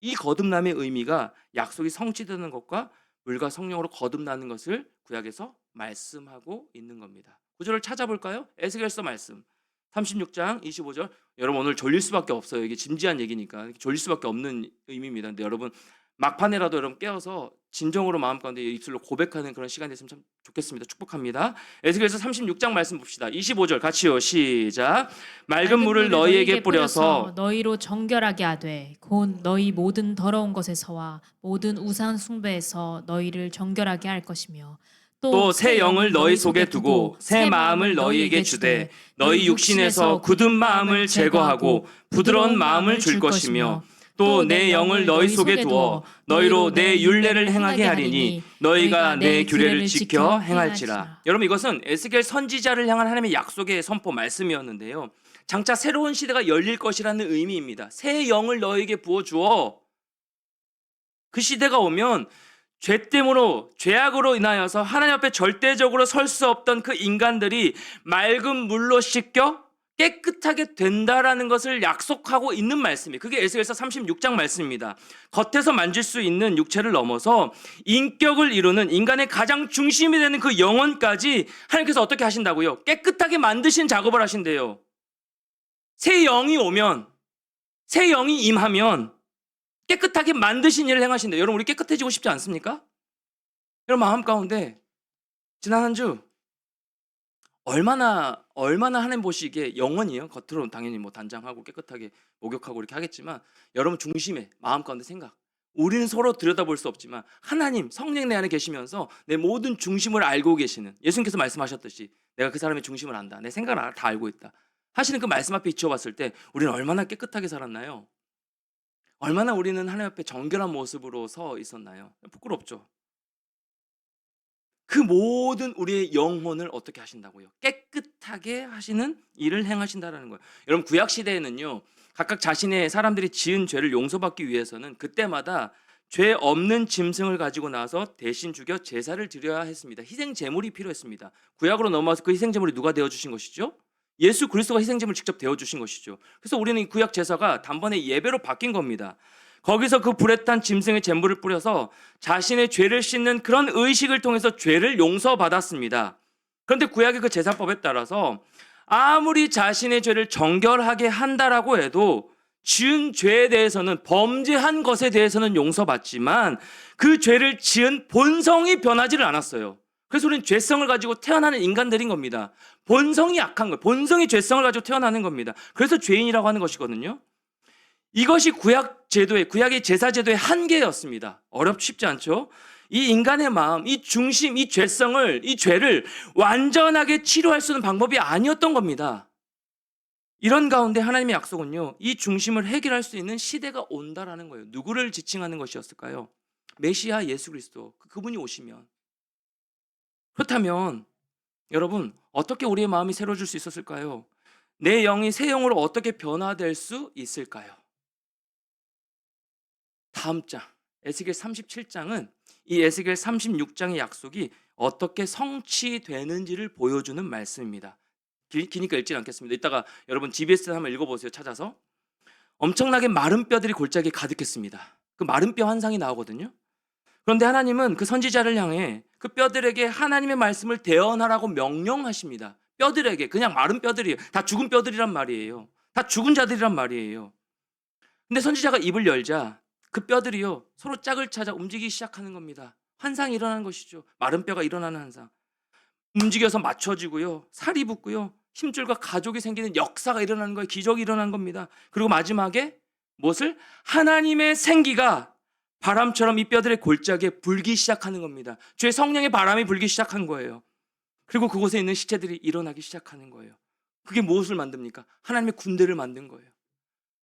Speaker 1: 이 거듭남의 의미가 약속이 성취되는 것과 물과 성령으로 거듭나는 것을 구약에서 말씀하고 있는 겁니다. 구절을 찾아볼까요? 에스겔서 말씀 36장 25절. 여러분 오늘 졸릴 수밖에 없어요. 이게 진지한 얘기니까 졸릴 수밖에 없는 의미입니다. 근데 여러분 막판에라도 여러분 깨어서 진정으로 마음 가운데 입술로 고백하는 그런 시간이 됐으면 참 좋겠습니다. 축복합니다. 에스겔서 36장 말씀 봅시다. 25절 같이요. 시작. 맑은 물을 너희에게 뿌려서
Speaker 2: 너희로 정결하게 하되 곧 너희 모든 더러운 것에서와 모든 우상 숭배에서 너희를 정결하게 할 것이며
Speaker 1: 또 새 영을 너희 속에 두고 새 마음을 너희에게 주되 너희 육신에서 굳은 마음을 제거하고 부드러운 마음을 줄 것이며 또 내 영을 너희 속에 두어 너희로 내 율례를 행하게 하리니 너희가 내 규례를 지켜 행할지라. 여러분 이것은 에스겔 선지자를 향한 하나님의 약속의 선포 말씀이었는데요. 장차 새로운 시대가 열릴 것이라는 의미입니다. 새 영을 너희에게 부어 주어 그 시대가 오면 죄 때문에 죄악으로 인하여서 하나님 앞에 절대적으로 설 수 없던 그 인간들이 맑은 물로 씻겨 깨끗하게 된다라는 것을 약속하고 있는 말씀이에요. 그게 에스겔서 36장 말씀입니다. 겉에서 만질 수 있는 육체를 넘어서 인격을 이루는 인간의 가장 중심이 되는 그 영혼까지 하나님께서 어떻게 하신다고요? 깨끗하게 만드신 작업을 하신대요. 새 영이 오면, 새 영이 임하면 깨끗하게 만드신 일을 행하신대요. 여러분 우리 깨끗해지고 싶지 않습니까? 여러분 마음 가운데 지난 한 주 얼마나 하나님 보시기에 영원이요. 겉으로는 당연히 뭐 단장하고 깨끗하게 목욕하고 이렇게 하겠지만 여러분 중심에 마음 가운데 생각. 우리는 서로 들여다볼 수 없지만 하나님 성령 내 안에 계시면서 내 모든 중심을 알고 계시는 예수님께서 말씀하셨듯이 내가 그 사람의 중심을 안다. 내 생각을 다 알고 있다. 하시는 그 말씀 앞에 비춰봤을 때 우리는 얼마나 깨끗하게 살았나요? 얼마나 우리는 하나님 앞에 정결한 모습으로 서 있었나요? 부끄럽죠. 그 모든 우리의 영혼을 어떻게 하신다고요? 깨끗하게 하시는 일을 행하신다라는 거예요. 여러분 구약 시대에는요. 각각 자신의 사람들이 지은 죄를 용서받기 위해서는 그때마다 죄 없는 짐승을 가지고 나서 대신 죽여 제사를 드려야 했습니다. 희생 제물이 필요했습니다. 구약으로 넘어와서 그 희생 제물이 누가 되어 주신 것이죠? 예수 그리스도가 희생 제물을 직접 되어 주신 것이죠. 그래서 우리는 이 구약 제사가 단번에 예배로 바뀐 겁니다. 거기서 그 불에 탄 짐승의 제물을 뿌려서 자신의 죄를 씻는 그런 의식을 통해서 죄를 용서받았습니다. 그런데 구약의 그 제사법에 따라서 아무리 자신의 죄를 정결하게 한다라고 해도 지은 죄에 대해서는 범죄한 것에 대해서는 용서받지만 그 죄를 지은 본성이 변하지를 않았어요. 그래서 우리는 죄성을 가지고 태어나는 인간들인 겁니다. 본성이 약한 거예요. 본성이 죄성을 가지고 태어나는 겁니다. 그래서 죄인이라고 하는 것이거든요. 이것이 구약의 제사 제도의 한계였습니다. 쉽지 않죠? 이 인간의 마음, 이 중심, 이 죄를 완전하게 치료할 수 있는 방법이 아니었던 겁니다. 이런 가운데 하나님의 약속은요, 이 중심을 해결할 수 있는 시대가 온다라는 거예요. 누구를 지칭하는 것이었을까요? 메시아 예수 그리스도, 그분이 오시면. 그렇다면 여러분 어떻게 우리의 마음이 새로워질 수 있었을까요? 내 영이 새 영으로 어떻게 변화될 수 있을까요? 다음 장 에스겔 37장은 이 에스겔 36장의 약속이 어떻게 성취되는지를 보여주는 말씀입니다. 기니까 읽지 않겠습니다. 이따가 여러분 GBS 한번 읽어보세요. 찾아서. 엄청나게 마른 뼈들이 골짜기에 가득했습니다. 그 마른 뼈 환상이 나오거든요. 그런데 하나님은 그 선지자를 향해 그 뼈들에게 하나님의 말씀을 대언하라고 명령하십니다. 뼈들에게, 그냥 마른 뼈들이에요. 다 죽은 뼈들이란 말이에요. 다 죽은 자들이란 말이에요. 근데 선지자가 입을 열자 그 뼈들이요 서로 짝을 찾아 움직이기 시작하는 겁니다. 환상이 일어나는 것이죠. 마른 뼈가 일어나는 환상. 움직여서 맞춰지고요, 살이 붙고요, 힘줄과 가족이 생기는 역사가 일어나는 거예요. 기적이 일어나는 겁니다. 그리고 마지막에 무엇을? 하나님의 생기가 바람처럼 이 뼈들의 골짜기에 불기 시작하는 겁니다. 주의 성령의 바람이 불기 시작한 거예요. 그리고 그곳에 있는 시체들이 일어나기 시작하는 거예요. 그게 무엇을 만듭니까? 하나님의 군대를 만든 거예요.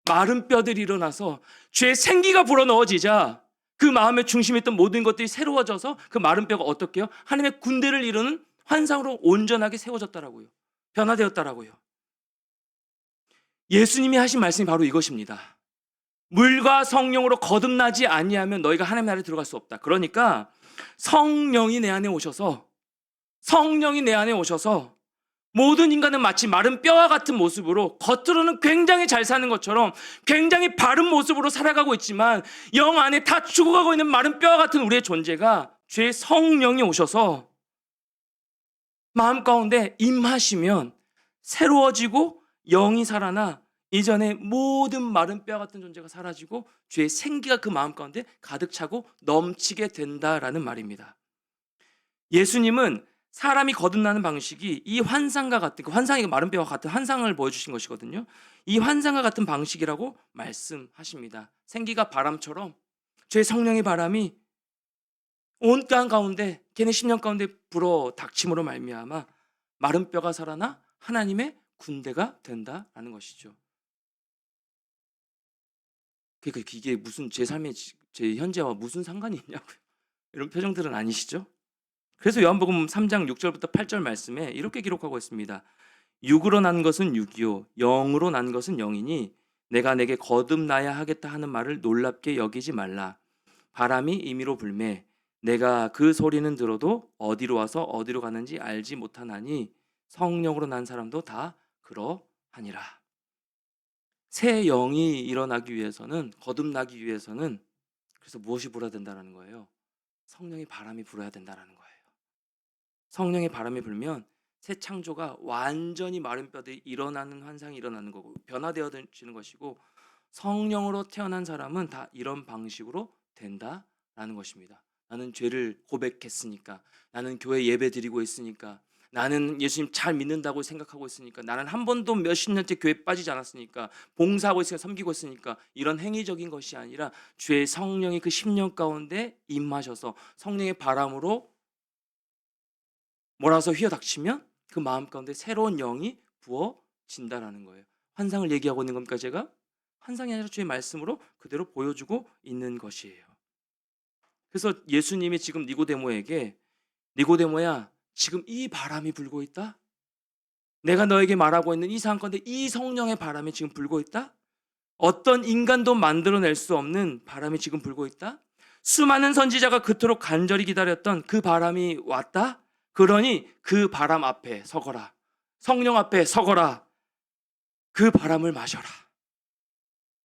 Speaker 1: 마른 뼈들이 일어나서 죄의 생기가 불어넣어지자 그 마음의 중심에 있던 모든 것들이 새로워져서 그 마른 뼈가 어떻게 해요? 하나님의 군대를 이루는 환상으로 온전하게 세워졌다라고요. 변화되었다라고요. 예수님이 하신 말씀이 바로 이것입니다. 물과 성령으로 거듭나지 아니하면 너희가 하나님 나라에 들어갈 수 없다. 그러니까 성령이 내 안에 오셔서 모든 인간은 마치 마른 뼈와 같은 모습으로 겉으로는 굉장히 잘 사는 것처럼 굉장히 바른 모습으로 살아가고 있지만 영 안에 다 죽어가고 있는 마른 뼈와 같은 우리의 존재가 죄의 성령이 오셔서 마음 가운데 임하시면 새로워지고 영이 살아나 이전에 모든 마른 뼈 같은 존재가 사라지고 주의 생기가 그 마음 가운데 가득 차고 넘치게 된다라는 말입니다. 예수님은 사람이 거듭나는 방식이 이 환상과 같은, 그 환상이 마른 뼈와 같은 환상을 보여주신 것이거든요. 이 환상과 같은 방식이라고 말씀하십니다. 생기가 바람처럼 주의 성령의 바람이 온 땅 가운데, 걔네 심령 가운데 불어 닥침으로 말미암아 마른 뼈가 살아나 하나님의 군대가 된다라는 것이죠. 그러니까 이게 무슨 제 삶의 제 현재와 무슨 상관이 있냐고요. 이런 표정들은 아니시죠? 그래서 요한복음 3장 6절부터 8절 말씀에 이렇게 기록하고 있습니다. 육으로 난 것은 육이요 영으로 난 것은 영이니 내가 내게 거듭나야 하겠다 하는 말을 놀랍게 여기지 말라. 바람이 임의로 불매 내가 그 소리는 들어도 어디로 와서 어디로 가는지 알지 못하나니 성령으로 난 사람도 다 그러하니라. 새 영이 일어나기 위해서는, 거듭나기 위해서는 그래서 무엇이 불어야 된다는 거예요? 성령의 바람이 불어야 된다는 거예요. 성령의 바람이 불면 새 창조가 완전히 마른 뼈들이 일어나는 환상이 일어나는 거고 변화되어지는 것이고, 성령으로 태어난 사람은 다 이런 방식으로 된다라는 것입니다. 나는 죄를 고백했으니까, 나는 교회 예배 드리고 있으니까, 나는 예수님 잘 믿는다고 생각하고 있으니까, 나는 한 번도 몇십 년째 교회 빠지지 않았으니까, 봉사하고 있으니까, 섬기고 있으니까, 이런 행위적인 것이 아니라 주의 성령이 그 심령 가운데 임하셔서 성령의 바람으로 몰아서 휘어닥치면 그 마음 가운데 새로운 영이 부어진다라는 거예요. 환상을 얘기하고 있는 겁니까 제가? 환상이 아니라 주의 말씀으로 그대로 보여주고 있는 것이에요. 그래서 예수님이 지금 니고데모에게, 니고데모야 지금 이 바람이 불고 있다? 내가 너에게 말하고 있는 이 상황 가운데 이 성령의 바람이 지금 불고 있다? 어떤 인간도 만들어낼 수 없는 바람이 지금 불고 있다? 수많은 선지자가 그토록 간절히 기다렸던 그 바람이 왔다? 그러니 그 바람 앞에 서거라. 성령 앞에 서거라. 그 바람을 마셔라.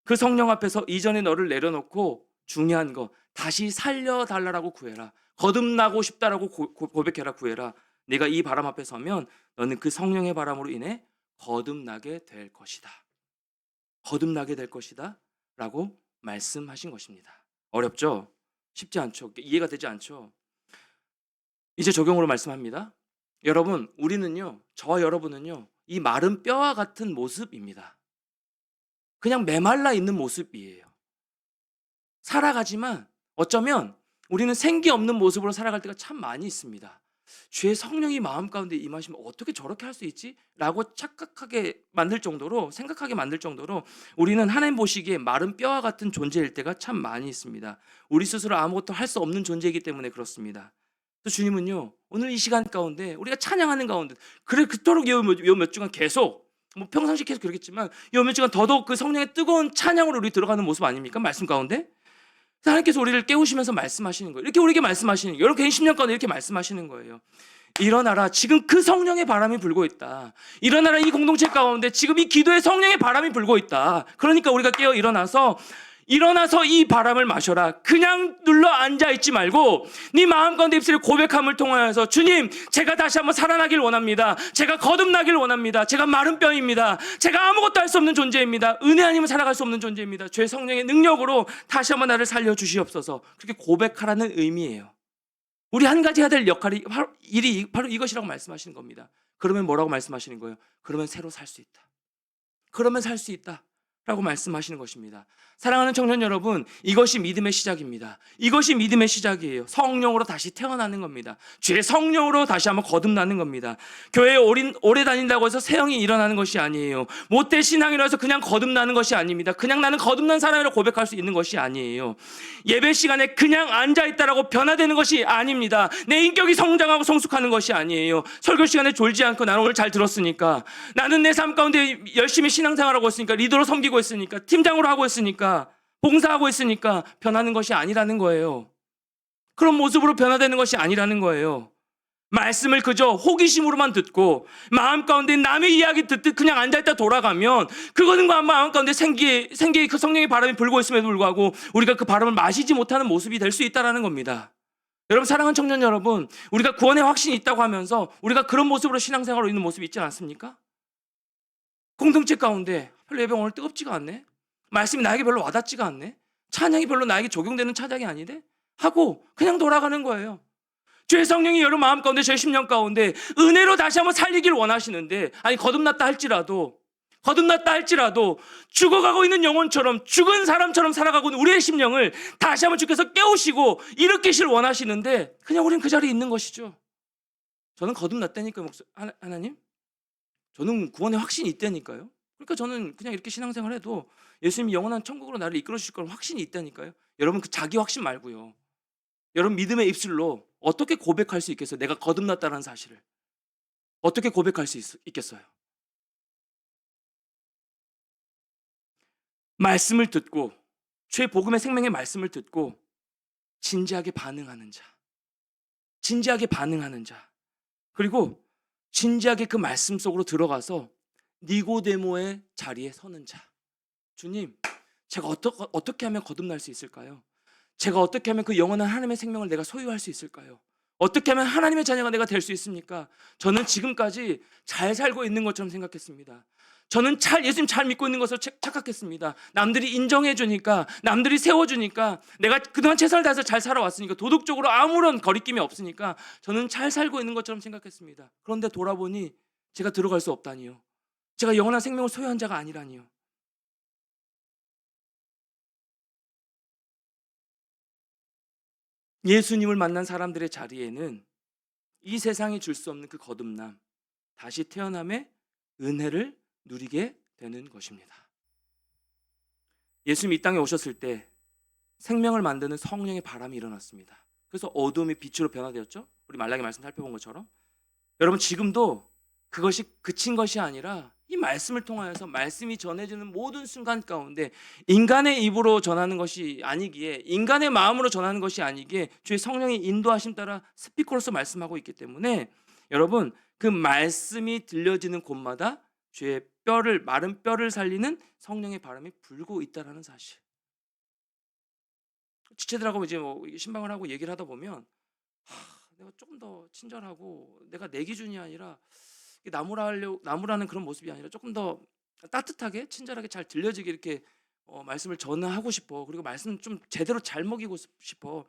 Speaker 1: 그 성령 앞에서 이전에 너를 내려놓고 중요한 거 다시 살려달라고 구해라. 거듭나고 싶다라고 고백해라, 구해라. 내가 이 바람 앞에 서면 너는 그 성령의 바람으로 인해 거듭나게 될 것이다. 거듭나게 될 것이다 라고 말씀하신 것입니다. 어렵죠? 쉽지 않죠? 이해가 되지 않죠? 이제 적용으로 말씀합니다. 여러분, 우리는요, 저와 여러분은요, 이 마른 뼈와 같은 모습입니다. 그냥 메말라 있는 모습이에요. 살아가지만 어쩌면 우리는 생기 없는 모습으로 살아갈 때가 참 많이 있습니다. 주의 성령이 마음 가운데 임하시면 어떻게 저렇게 할 수 있지? 라고 착각하게 만들 정도로, 생각하게 만들 정도로 우리는 하나님 보시기에 마른 뼈와 같은 존재일 때가 참 많이 있습니다. 우리 스스로 아무것도 할 수 없는 존재이기 때문에 그렇습니다. 또 주님은요, 오늘 이 시간 가운데 우리가 찬양하는 가운데, 그래 그토록 요 몇 주간 계속, 뭐 평상시 계속 그렇겠지만 요 몇 주간 더더욱 그 성령의 뜨거운 찬양으로 우리 들어가는 모습 아닙니까? 말씀 가운데 하나님께서 우리를 깨우시면서 말씀하시는 거예요. 이렇게 우리에게 말씀하시는 거예요. 여러분 개인 10년 가운데 이렇게 말씀하시는 거예요. 일어나라. 지금 그 성령의 바람이 불고 있다. 일어나라. 이 공동체 가운데 지금 이 기도의 성령의 바람이 불고 있다. 그러니까 우리가 깨어 일어나서 이 바람을 마셔라. 그냥 눌러 앉아있지 말고 네 마음 가운데 입술의 고백함을 통하여서, 주님, 제가 다시 한번 살아나길 원합니다. 제가 거듭나길 원합니다. 제가 마른 뼈입니다. 제가 아무것도 할 수 없는 존재입니다. 은혜 아니면 살아갈 수 없는 존재입니다. 죄 성령의 능력으로 다시 한번 나를 살려주시옵소서. 그렇게 고백하라는 의미예요. 우리 한 가지 해야 될 역할이 바로 이것이라고 말씀하시는 겁니다. 그러면 뭐라고 말씀하시는 거예요? 그러면 새로 살 수 있다. 그러면 살 수 있다 라고 말씀하시는 것입니다. 사랑하는 청년 여러분, 이것이 믿음의 시작입니다. 이것이 믿음의 시작이에요. 성령으로 다시 태어나는 겁니다. 주의 성령으로 다시 한번 거듭나는 겁니다. 교회에 오래 다닌다고 해서 새 영이 일어나는 것이 아니에요. 모태 신앙이라 해서 그냥 거듭나는 것이 아닙니다. 그냥 나는 거듭난 사람이라고 고백할 수 있는 것이 아니에요. 예배 시간에 그냥 앉아있다라고 변화되는 것이 아닙니다. 내 인격이 성장하고 성숙하는 것이 아니에요. 설교 시간에 졸지 않고, 나는 오늘 잘 들었으니까, 나는 내 삶 가운데 열심히 신앙생활하고 있으니까, 리더로 섬기고 있으니까, 팀장으로 하고 있으니까, 봉사하고 있으니까 변하는 것이 아니라는 거예요. 그런 모습으로 변화되는 것이 아니라는 거예요. 말씀을 그저 호기심으로만 듣고 마음 가운데 남의 이야기 듣듯 그냥 앉아있다 돌아가면, 그거는 마음 가운데 생기의 그 성령의 바람이 불고 있음에도 불구하고 우리가 그 바람을 마시지 못하는 모습이 될 수 있다는 겁니다. 여러분, 사랑하는 청년 여러분, 우리가 구원의 확신이 있다고 하면서 우리가 그런 모습으로 신앙생활로 있는 모습이 있지 않습니까? 공동체 가운데 별로 예배 오늘 뜨겁지가 않네. 말씀이 나에게 별로 와닿지가 않네. 찬양이 별로 나에게 적용되는 찬양이 아니네. 하고 그냥 돌아가는 거예요. 주의 성령이 여러분 마음 가운데 제 심령 가운데 은혜로 다시 한번 살리길 원하시는데, 아니 거듭났다 할지라도 죽어가고 있는 영혼처럼, 죽은 사람처럼 살아가고 있는 우리의 심령을 다시 한번 주께서 깨우시고 일으키실 원하시는데 그냥 우린 그 자리에 있는 것이죠. 저는 거듭났다니까요. 하나님, 저는 구원의 확신이 있다니까요. 그러니까 저는 그냥 이렇게 신앙생활 해도 예수님이 영원한 천국으로 나를 이끌어 주실 거라는 확신이 있다니까요. 여러분 그 자기 확신 말고요. 여러분 믿음의 입술로 어떻게 고백할 수 있겠어요? 내가 거듭났다는 사실을 어떻게 고백할 수 있겠어요? 말씀을 듣고, 주의 복음의 생명의 말씀을 듣고 진지하게 반응하는 자, 그리고 진지하게 그 말씀 속으로 들어가서 니고데모의 자리에 서는 자. 주님, 제가 어떻게 하면 거듭날 수 있을까요? 제가 어떻게 하면 그 영원한 하나님의 생명을 내가 소유할 수 있을까요? 어떻게 하면 하나님의 자녀가 내가 될 수 있습니까? 저는 지금까지 잘 살고 있는 것처럼 생각했습니다. 저는 예수님 잘 믿고 있는 것으로 착각했습니다. 남들이 인정해 주니까, 남들이 세워 주니까, 내가 그동안 최선을 다해서 잘 살아왔으니까, 도덕적으로 아무런 거리낌이 없으니까 저는 잘 살고 있는 것처럼 생각했습니다. 그런데 돌아보니 제가 들어갈 수 없다니요. 제가 영원한 생명을 소유한 자가 아니라니요. 예수님을 만난 사람들의 자리에는 이 세상이 줄 수 없는 그 거듭남, 다시 태어남의 은혜를 누리게 되는 것입니다. 예수님이 이 땅에 오셨을 때 생명을 만드는 성령의 바람이 일어났습니다. 그래서 어둠이 빛으로 변화되었죠. 우리 말라기 말씀 살펴본 것처럼. 여러분 지금도 그것이 그친 것이 아니라 이 말씀을 통하여서 말씀이 전해지는 모든 순간 가운데 인간의 입으로 전하는 것이 아니기에, 인간의 마음으로 전하는 것이 아니기에 주의 성령의 인도하심 따라 스피커로서 말씀하고 있기 때문에 여러분 그 말씀이 들려지는 곳마다 주의 마른 뼈를 살리는 성령의 바람이 불고 있다라는 사실. 지체들하고 이제 뭐 신방을 하고 얘기를 하다 보면 내가 조금 더 친절하고 내가 내 기준이 아니라 나무라는 그런 모습이 아니라 조금 더 따뜻하게 친절하게 잘 들려지게 이렇게 말씀을 전하고 싶어. 그리고 말씀 좀 제대로 잘 먹이고 싶어.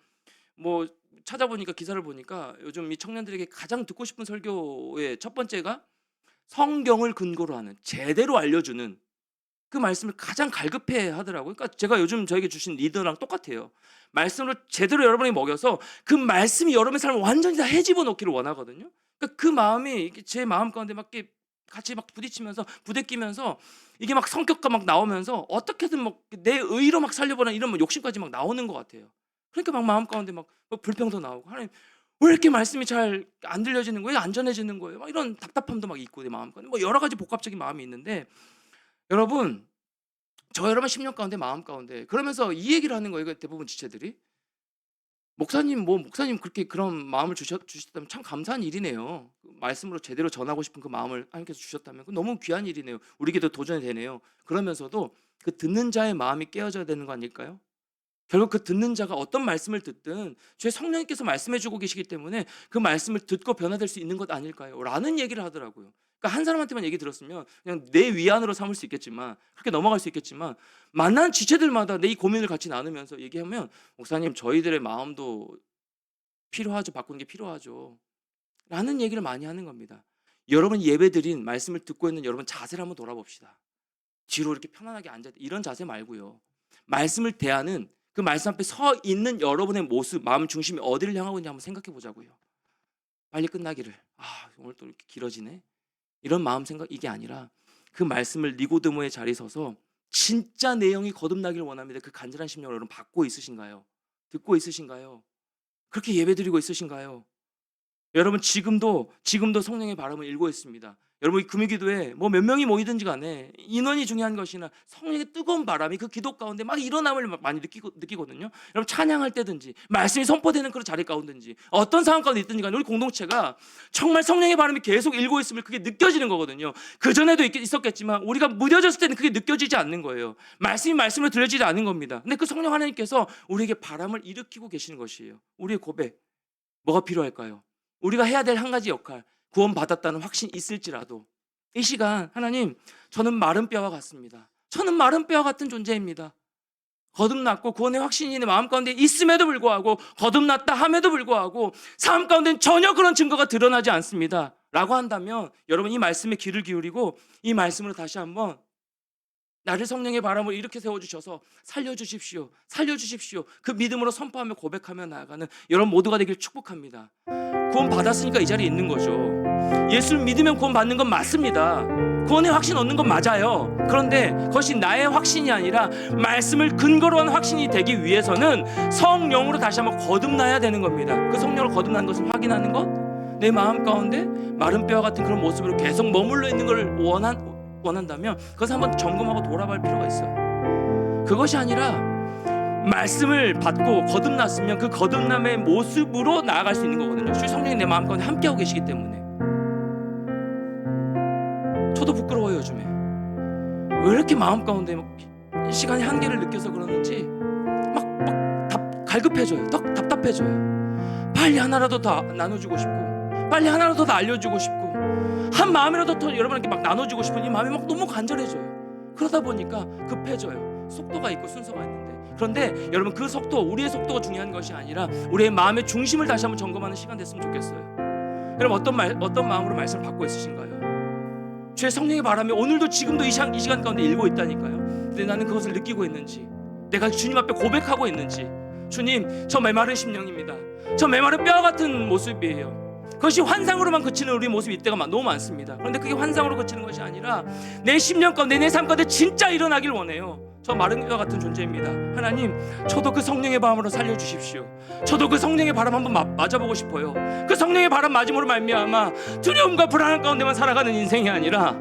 Speaker 1: 뭐 찾아보니까 기사를 보니까 요즘 이 청년들에게 가장 듣고 싶은 설교의 첫 번째가 성경을 근거로 하는, 제대로 알려주는 그 말씀을 가장 갈급해 하더라고요. 그러니까 제가 요즘 저에게 주신 리더랑 똑같아요. 말씀을 제대로 여러분에게 먹여서 그 말씀이 여러분의 삶을 완전히 다 헤집어 놓기를 원하거든요. 그러니까 그 마음이 제 마음 가운데 막 이렇게 같이 막 부대끼면서 이게 막 성격과 막 나오면서 어떻게든 막 내 의로 막 살려보는 이런 뭐 욕심까지 막 나오는 것 같아요. 그러니까 막 마음 가운데 막 불평도 나오고, 하나님 왜 이렇게 말씀이 잘 안 들려지는 거예요? 안 전해지는 거예요? 막 이런 답답함도 막 있고 내 마음 가운데 뭐 여러 가지 복합적인 마음이 있는데, 여러분 여러분 10년 가운데 마음 가운데 그러면서 이 얘기를 하는 거예요. 대부분 지체들이 목사님 그렇게 그런 마음을 주셨다면 참 감사한 일이네요. 말씀으로 제대로 전하고 싶은 그 마음을 하나님께서 주셨다면 너무 귀한 일이네요. 우리에게도 도전이 되네요. 그러면서도 그 듣는 자의 마음이 깨어져야 되는 거 아닐까요? 결국 그 듣는 자가 어떤 말씀을 듣든 주의 성령님께서 말씀해 주고 계시기 때문에 그 말씀을 듣고 변화될 수 있는 것 아닐까요? 라는 얘기를 하더라고요. 그러니까 한 사람한테만 얘기 들었으면 그냥 내 위안으로 삼을 수 있겠지만, 그렇게 넘어갈 수 있겠지만, 만난 지체들마다 내 이 고민을 같이 나누면서 얘기하면 목사님 저희들의 마음도 필요하죠. 바꾸는 게 필요하죠. 라는 얘기를 많이 하는 겁니다. 여러분 예배드린 말씀을 듣고 있는 여러분 자세를 한번 돌아봅시다. 뒤로 이렇게 편안하게 앉아 이런 자세 말고요. 말씀을 대하는 그 말씀 앞에 서 있는 여러분의 모습, 마음 중심이 어디를 향하고 있는지 한번 생각해 보자고요. 빨리 끝나기를. 오늘 또 이렇게 길어지네. 이런 마음 생각 이게 아니라 그 말씀을 니고데모의 자리에 서서 진짜 내용이 거듭나기를 원합니다. 그 간절한 심령을 여러분 받고 있으신가요? 듣고 있으신가요? 그렇게 예배드리고 있으신가요? 여러분 지금도 성령의 바람을 일고 있습니다. 여러분 이 금요기도에 뭐 몇 명이 모이든지 간에 인원이 중요한 것이나 성령의 뜨거운 바람이 그 기도 가운데 막 일어남을 많이 느끼거든요. 여러분 찬양할 때든지 말씀이 선포되는 그런 자리 가운데든지 어떤 상황 가운데 있든지 간에 우리 공동체가 정말 성령의 바람이 계속 일고 있으면 그게 느껴지는 거거든요. 그전에도 있었겠지만 우리가 무뎌졌을 때는 그게 느껴지지 않는 거예요. 말씀이 말씀으로 들려지지 않는 겁니다. 근데 그 성령 하나님께서 우리에게 바람을 일으키고 계시는 것이에요. 우리의 고백 뭐가 필요할까요? 우리가 해야 될 한 가지 역할, 구원받았다는 확신이 있을지라도 이 시간 하나님, 저는 마른 뼈와 같습니다. 저는 마른 뼈와 같은 존재입니다. 거듭났고 구원의 확신이 내 마음 가운데 있음에도 불구하고, 거듭났다 함에도 불구하고 삶 가운데는 전혀 그런 증거가 드러나지 않습니다 라고 한다면, 여러분 이 말씀에 귀를 기울이고 이 말씀으로 다시 한번 나를 성령의 바람을 이렇게 세워주셔서 살려주십시오, 살려주십시오, 그 믿음으로 선포하며 고백하며 나아가는 여러분 모두가 되길 축복합니다. 구원 받았으니까 이 자리에 있는 거죠. 예수를 믿으면 구원 받는 건 맞습니다. 구원의 확신 얻는 건 맞아요. 그런데 그것이 나의 확신이 아니라 말씀을 근거로 한 확신이 되기 위해서는 성령으로 다시 한번 거듭나야 되는 겁니다. 그 성령으로 거듭난 것을 확인하는 것, 내 마음 가운데 마른 뼈와 같은 그런 모습으로 계속 머물러 있는 걸 원한다면 그것을 한번 점검하고 돌아볼 필요가 있어요. 그것이 아니라 말씀을 받고 거듭났으면 그 거듭남의 모습으로 나아갈 수 있는 거거든요. 주 성령이 내 마음 가운데 함께하고 계시기 때문에. 저도 부끄러워요. 요즘에 왜 이렇게 마음 가운데 막 시간의 한계를 느껴서 그러는지 막 갈급해져요. 답답해져요. 빨리 하나라도 더 나눠주고 싶고, 빨리 하나라도 더 알려주고 싶고, 한 마음이라도 더 여러분에게 막 나눠주고 싶은 이 마음이 막 너무 간절해져요. 그러다 보니까 급해져요. 속도가 있고 순서가 있는데. 그런데 여러분, 그 속도, 우리의 속도가 중요한 것이 아니라 우리의 마음의 중심을 다시 한번 점검하는 시간 됐으면 좋겠어요. 여러분 어떤 마음으로 말씀을 받고 있으신가요? 주의 성령의 바람이 오늘도 지금도 이 시간 가운데 일고 있다니까요. 근데 나는 그것을 느끼고 있는지, 내가 주님 앞에 고백하고 있는지, 주님, 저 메마른 심령입니다. 저 메마른 뼈 같은 모습이에요. 그것이 환상으로만 그치는 우리 모습이 이때가 너무 많습니다. 그런데 그게 환상으로 그치는 것이 아니라 내 심령 가운데, 내 삶 가운데 진짜 일어나길 원해요. 저 마른 뼈 같은 존재입니다. 하나님, 저도 그 성령의 바람으로 살려주십시오. 저도 그 성령의 바람 한번 맞아보고 싶어요. 그 성령의 바람 맞음으로 말미암아 두려움과 불안한 가운데만 살아가는 인생이 아니라,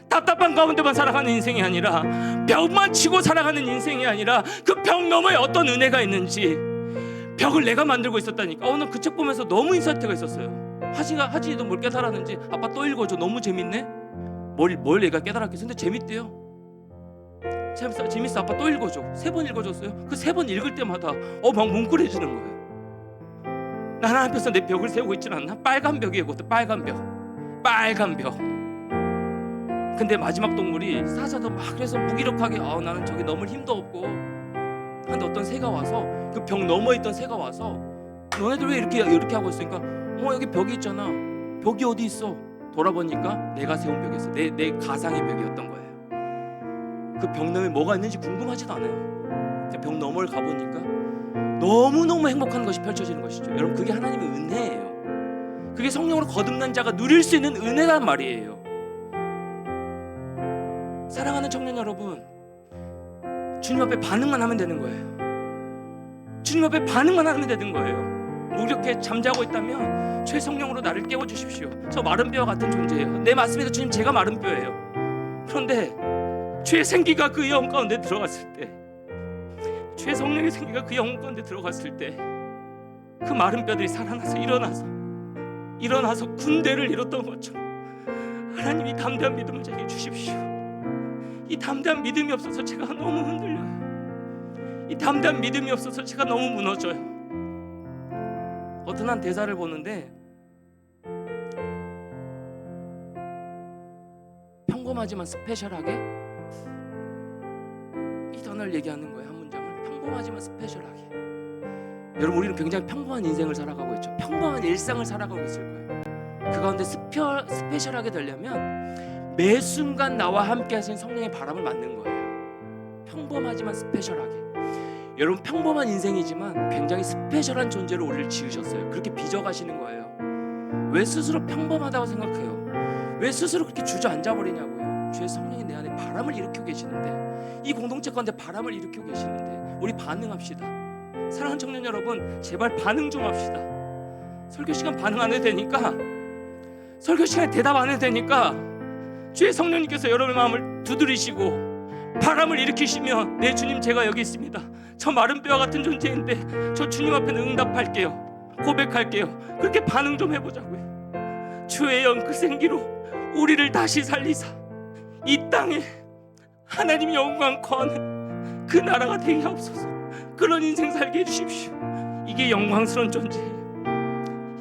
Speaker 1: 답답한 가운데만 살아가는 인생이 아니라, 벽만 치고 살아가는 인생이 아니라 그 벽 너머에 어떤 은혜가 있는지, 벽을 내가 만들고 있었다니까. 오늘 그 책 보면서 너무 인사이트가 있었어요. 하진이도 뭘 깨달았는지, 아빠 또 읽어줘, 너무 재밌네. 뭘 얘가 깨달았겠어. 근데 재밌대요. 재밌어 아빠 또 읽어줘. 3번 읽어줬어요. 그 3번 읽을 때마다 막 뭉클해지는 거예요. 나는 한편에서 내 벽을 세우고 있진 않나? 빨간 벽이거든. 빨간 벽. 근데 마지막 동물이 사자도 막 그래서 무기력하게, 나는 저기 넘을 힘도 없고. 근데 어떤 새가 와서, 그 벽 너머에 있던 새가 와서, 너네들 왜 이렇게 하고 있으니까, 여기 벽이 있잖아. 벽이 어디 있어? 돌아보니까 내가 세운 벽이었어. 내 가상의 벽이었던 거예요. 그 벽 너머에 뭐가 있는지 궁금하지도 않아요. 벽 너머를 가보니까 너무너무 행복한 것이 펼쳐지는 것이죠. 여러분, 그게 하나님의 은혜예요. 그게 성령으로 거듭난 자가 누릴 수 있는 은혜란 말이에요. 사랑하는 청년 여러분, 주님 앞에 반응만 하면 되는 거예요. 주님 앞에 반응만 하면 되는 거예요. 무력해 잠자고 있다면 주의 성령으로 나를 깨워주십시오. 저 마른 뼈와 같은 존재예요. 네, 맞습니다. 주님, 제가 마른 뼈예요. 그런데 주의 생기가 그 영혼 가운데 들어갔을 때, 주의 성령의 생기가 그 영혼 가운데 들어갔을 때, 그 마른 뼈들이 살아나서 일어나서 군대를 이뤘던 것처럼 하나님이 담대한 믿음을 제게 주십시오. 이 담대한 믿음이 없어서 제가 너무 흔들려요. 이 담대한 믿음이 없어서 제가 너무 무너져요. 어떤 한 대사를 보는데, 평범하지만 스페셜하게, 이 단어를 얘기하는 거예요. 한 문장을. 평범하지만 스페셜하게. 여러분, 우리는 굉장히 평범한 인생을 살아가고 있죠. 평범한 일상을 살아가고 있을 거예요. 그 가운데 스페셜하게 되려면 매 순간 나와 함께 하신 성령의 바람을 맞는 거예요. 평범하지만 스페셜하게. 여러분, 평범한 인생이지만 굉장히 스페셜한 존재로 우리를 지으셨어요. 그렇게 빚어가시는 거예요. 왜 스스로 평범하다고 생각해요? 왜 스스로 그렇게 주저앉아 버리냐고요. 주의 성령이 내 안에 바람을 일으키고 계시는데, 이 공동체 가운데 바람을 일으키고 계시는데 우리 반응합시다. 사랑하는 청년 여러분, 제발 반응 좀 합시다. 설교 시간 반응 안 해도 되니까, 설교 시간에 대답 안 해도 되니까, 주의 성령님께서 여러분의 마음을 두드리시고 바람을 일으키시면, 네 주님, 제가 여기 있습니다. 저 마른 뼈와 같은 존재인데 저 주님 앞에는 응답할게요. 고백할게요. 그렇게 반응 좀 해보자고요. 주의 영 그 생기로 우리를 다시 살리사 이 땅에 하나님의 영광 거하는 그 나라가 되게 하옵소서. 그런 인생 살게 해주십시오. 이게 영광스러운 존재예요.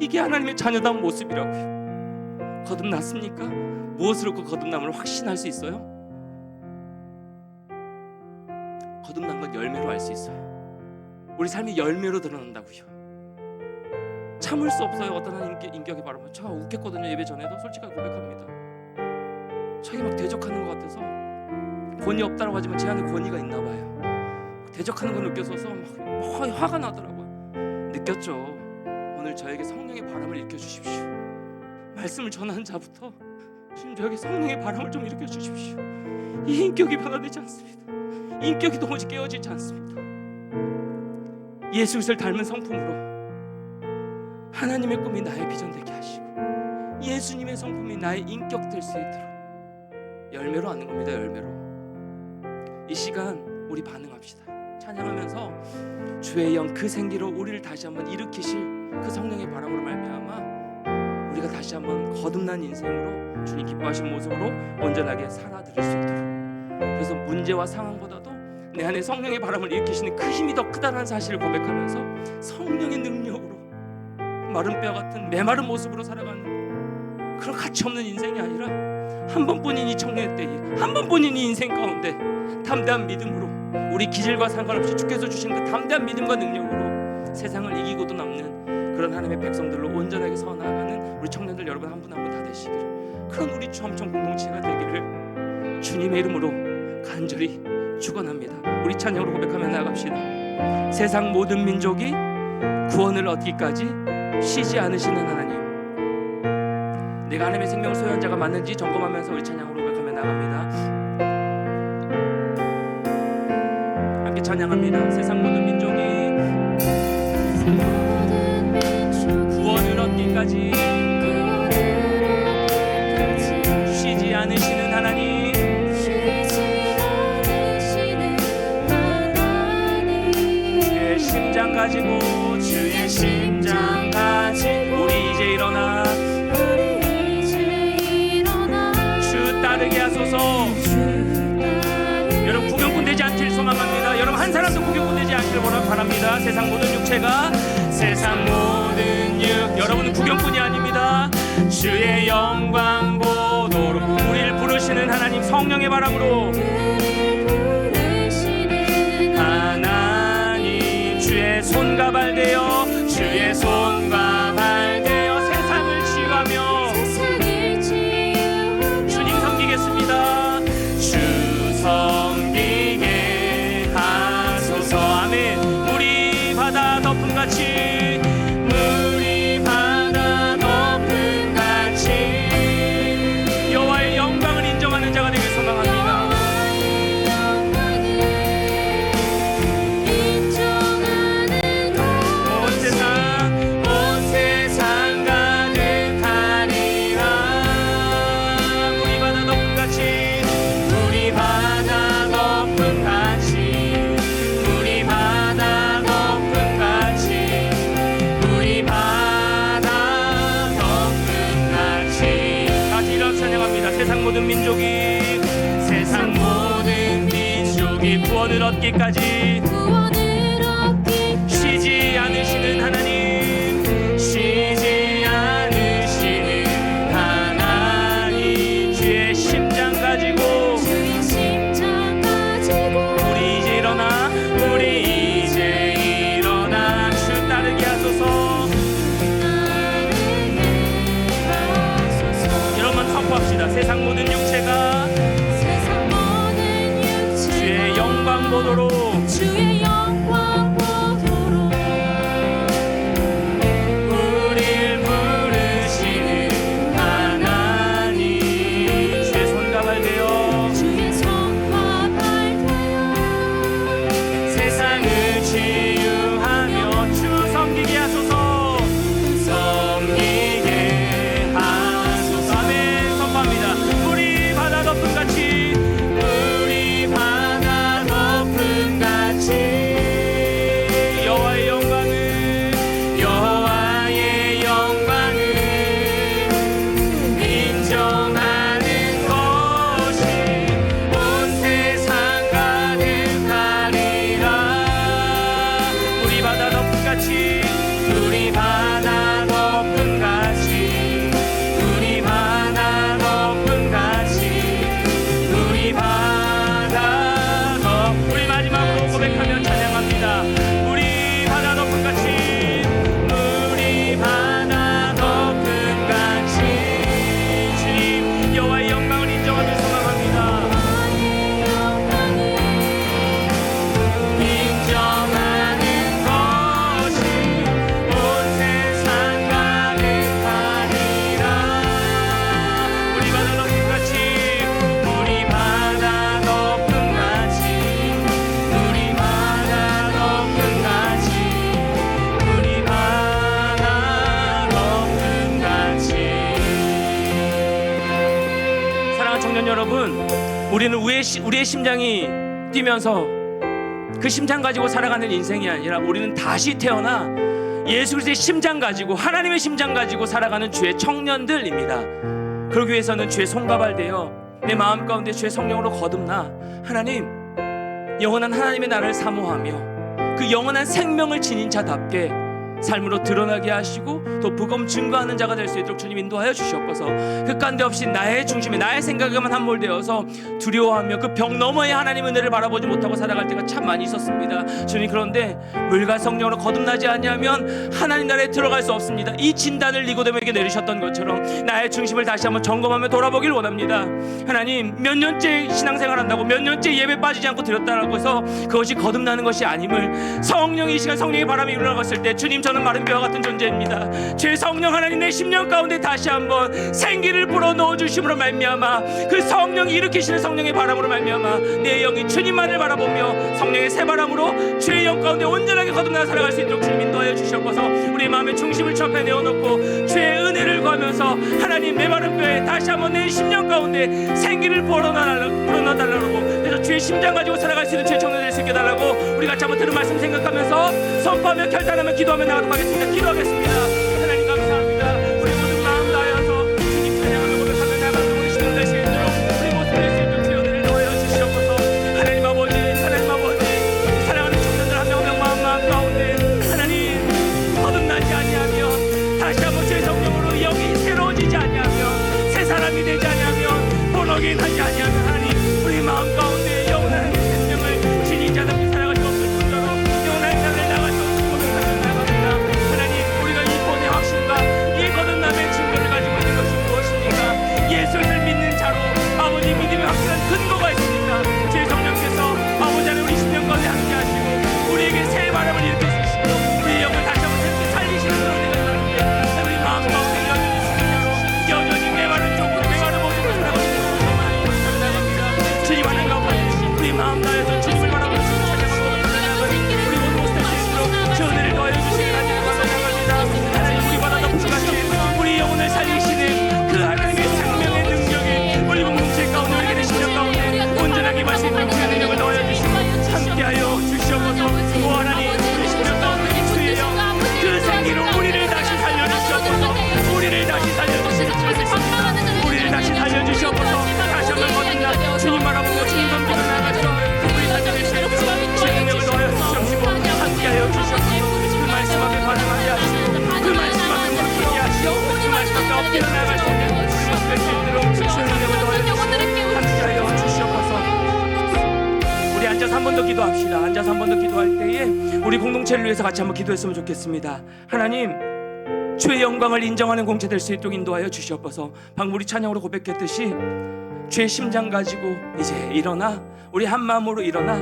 Speaker 1: 이게 하나님의 자녀다운 모습이라고요. 거듭났습니까? 무엇으로 그 거듭남을 확신할 수 있어요? 거듭난 건 열매로 알 수 있어요. 우리 삶이 열매로 드러난다고요. 참을 수 없어요. 어떤 한 인격이 바라보면 저 웃겼거든요. 예배 전에도 솔직하게 고백합니다. 자기 막 대적하는 것 같아서 권위 없다라고 하지만 제 안에 권위가 있나 봐요. 대적하는 걸 느껴서서 막 화가 나더라고요. 느꼈죠. 오늘 저에게 성령의 바람을 일으켜 주십시오. 말씀을 전하는 자부터 주님 저에게 성령의 바람을 좀 일으켜 주십시오. 이 인격이 변화되지 않습니다. 인격이 도무지 깨어지지 않습니다. 예수를 닮은 성품으로 하나님의 꿈이 나의 비전 되게 하시고 예수님의 성품이 나의 인격 될 수 있도록 열매로 하는 겁니다. 열매로. 이 시간 우리 반응합시다. 찬양하면서 주의 영 그 생기로 우리를 다시 한번 일으키실 그 성령의 바람으로 말미암아 우리가 다시 한번 거듭난 인생으로 주님 기뻐하신 모습으로 온전하게 살아드릴 수 있도록. 그래서 문제와 상황보다도 내 안에 성령의 바람을 일으키시는 그 힘이 더 크다는 사실을 고백하면서 성령의 능력으로 마른 뼈 같은 메마른 모습으로 살아가는 그런 가치 없는 인생이 아니라 한 번뿐인 이 청년의 때에 한 번뿐인 이 인생 가운데 담대한 믿음으로 우리 기질과 상관없이 주께서 주신 그 담대한 믿음과 능력으로 세상을 이기고도 남는 그런 하나님의 백성들로 온전하게 서나아가는 우리 청년들 여러분 한 분 한 분 다 되시기를, 그런 우리 주함청 공동체가 되기를 주님의 이름으로 간절히 축원합니다. 우리 찬양으로 고백하며 나아갑시다. 세상 모든 민족이 구원을 얻기까지 쉬지 않으시는 하나님, 내가 하나님의 생명을 소유한 자가 맞는지 점검하면서 우리 찬양으로 고백하며 나갑니다. 함께 찬양합니다. 세상 모든 민족이 구원을 얻기까지 쉬지 않으시는 하나님, 주의 심장 가지고 주의 심장 가지고 우리 이제 일어나 주 따르게 하소서. 여러분 구경꾼 되지 않길 소망합니다. 여러분 한 사람도 구경꾼 되지 않기를 바랍니다. 세상 모든 육체가 세상 모든 여러분은 구경꾼이 아닙니다. 주의 영광 보도록 우리를 부르시는 하나님 성령의 바람으로 하나님 주의 손과 발 되어 주의 손과 발 되어 세상을 치유하며 주님 섬기겠습니다. 주 섬기게 하소서. 아멘. 물이 바다 덮음같이 물이 바다 덮음같이 여호와의 영광을 인정하는 자가 되길 소망합니다. 세상 모든 민족이 구원을 얻기까지 쉬지 않으시는 하나님, 쉬지 않으시는 하나님, 주의 심장 가지고 우리 이제 일어나 주 따르게 하소서. 여러분 선포합시다. 세상 모든 육체가 주의 영광 보도록 우릴 부르시는 하나님, 주의 손과 발 되어 세상을 치유하며 주 섬기게 하소서. 섬기게 하소서. 아멘. 선포합니다. 물이 바다 덮음같이 여호와의 영광을 인정하는 것이 온 세상 가득하리라. 우리 바다 덮음같이 우리 바다 덮음같이 우리 바다 덮음같이 우리는 우리의 심장이 뛰면서 그 심장 가지고 살아가는 인생이 아니라 우리는 다시 태어나 예수 그리스도의 심장 가지고, 하나님의 심장 가지고 살아가는 주의 청년들입니다. 그러기 위해서는 주의 손가발 되어 내 마음 가운데 주의 성령으로 거듭나 하나님, 영원한 하나님의 나라를 사모하며 그 영원한 생명을 지닌 자답게 삶으로 드러나게 하시고 또 복음 증거하는 자가 될 수 있도록 주님 인도하여 주시옵소서. 흑간데 없이 나의 중심에 나의 생각에만 함몰되어서 두려워하며 그 벽 너머의 하나님의 은혜를 바라보지 못하고 살아갈 때가 참 많이 있었습니다. 주님, 그런데 물과 성령으로 거듭나지 않으면 하나님 나라에 들어갈 수 없습니다. 이 진단을 니고데모에게 내리셨던 것처럼 나의 중심을 다시 한번 점검하며 돌아보길 원합니다. 하나님, 몇 년째 신앙생활 한다고 몇 년째 예배 빠지지 않고 드렸다라고 해서 그것이 거듭나는 것이 아님을 성령이, 이 시간 성령의 바람이 일어나갔을 때 주님, 저는 마른 뼈와 같은 존재입니다. 제 성령 하나님, 내 심령 가운데 다시 한번 생기를 불어 넣어 주심으로 말미암아 그 성령이 일으키시는 성령의 바람으로 말미암아 내 영이 주님만을 바라보며 성령의 새 바람으로 주의 영 가운데 온전하게 거듭나 살아갈 수 있도록 주님 인도하여 주시옵소서. 우리 마음의 중심을 주 앞에 내어놓고 주의 은혜를 구하면서 하나님, 내 마른 뼈에 다시 한번 내 심령 가운데 생기를 불어넣어달라고, 그래서 주의 심장 가지고 살아갈 수 있는 주의 청년 될 수 있게 달라고 우리 같이 한번 들은 말씀 생각하면서 선포하며 결단하며 기도하며 나가도록 하겠습니다. 기도하겠습니다. 하나님 감사합니다. 우리 모든 마음 다하여서 주님 찬양하며 고백하며 나가는 우리 신앙 될 수 있도록 우리 모습 될 수 있도록 주의 은혜를 더하여 주시옵소서. 하나님 아버지, 하나님 아버지, 사랑하는 청년들 한 명 한 명 마음 가운데 하나님, 거듭나지 아니하면 다시 한번 주의 성령으로 영이 새로워지지 아니하면 새 사람이 되지 아니하면 본어긴 하지 아니하면 하나님, 우리 마음 가운데 영원한 생명을 지닌 자답게 살아갈 수 없을 뿐더러 영원한 자를 나갈 수 없을 고백하며 나갑니다. 하나님, 우리가 이 본의 확신과 이 거듭남의 증거를 가지고 있는 것이 무엇입니까? 예수를 믿는 자로 아버지 믿음의 확실한 근거가 있습니다. 제 성령께서 아버지 하나님, 우리 심령 가운데 함께 하시고 우리에게 새 바람을 일으켜 주시고 우리 영을 다시 한번 새롭게 살리시는 그런 은혜가 있는데 우리 마음 가운데 여전히 숨은 자로 여전히 메마른 쪽으로 메마른 모습으로 살아가고 있는 것을 나갑니다. 주님 하나님 가운데 우리 마음 다해서 주님을 바라보고 주님 찬양하고 나가니 우리 모두 모습 될수 있도록 주 은혜를 더하여 주시길 하나님 감사합니다. 하나님, 우리 바다다 부같이 우리 영혼을 살리시는 그 하나님의 생명의 능력이 우리 공동체 가운데 우리 계신 심 가운데 온전하게 마실 수 있는 주의 능력을 더하여 주시고 함께하여 주시옵소서. 오 하나님, 우리 심령 가운데 주의 영, 그 생기로 우리를 다시 살려주시옵소서. 우리를 다시 살려주시옵소서. 우리를 다시 살려주시옵소서. 다시 한번 거듭나 주님 바라보고 주님 섬기며 나아가죠. 우리 살려낼 수 있도록 주의 능력을 더하여 주시옵시고 함께하여 주시옵소서. 그 말씀 앞에 반응하게 하시고 그 말씀 앞에 무릎 꿇게 하시고 그 말씀 앞에 엎드려 나갈 수 있는 우리 모습 될수 있도록 주의 능력을 더하여 주시고 함께하여 주시옵소서. 우리 앉아서 한 번 더 기도합시다. 앉아서 한 번 더 기도할 때에 우리 공동체를 위해서 같이 한번 기도했으면 좋겠습니다. 하나님, 주의 영광을 인정하는 공체 될 수 있도록 인도하여 주시옵소서. 방금 우리 찬양으로 고백했듯이 주의 심장 가지고 이제 일어나, 우리 한 마음으로 일어나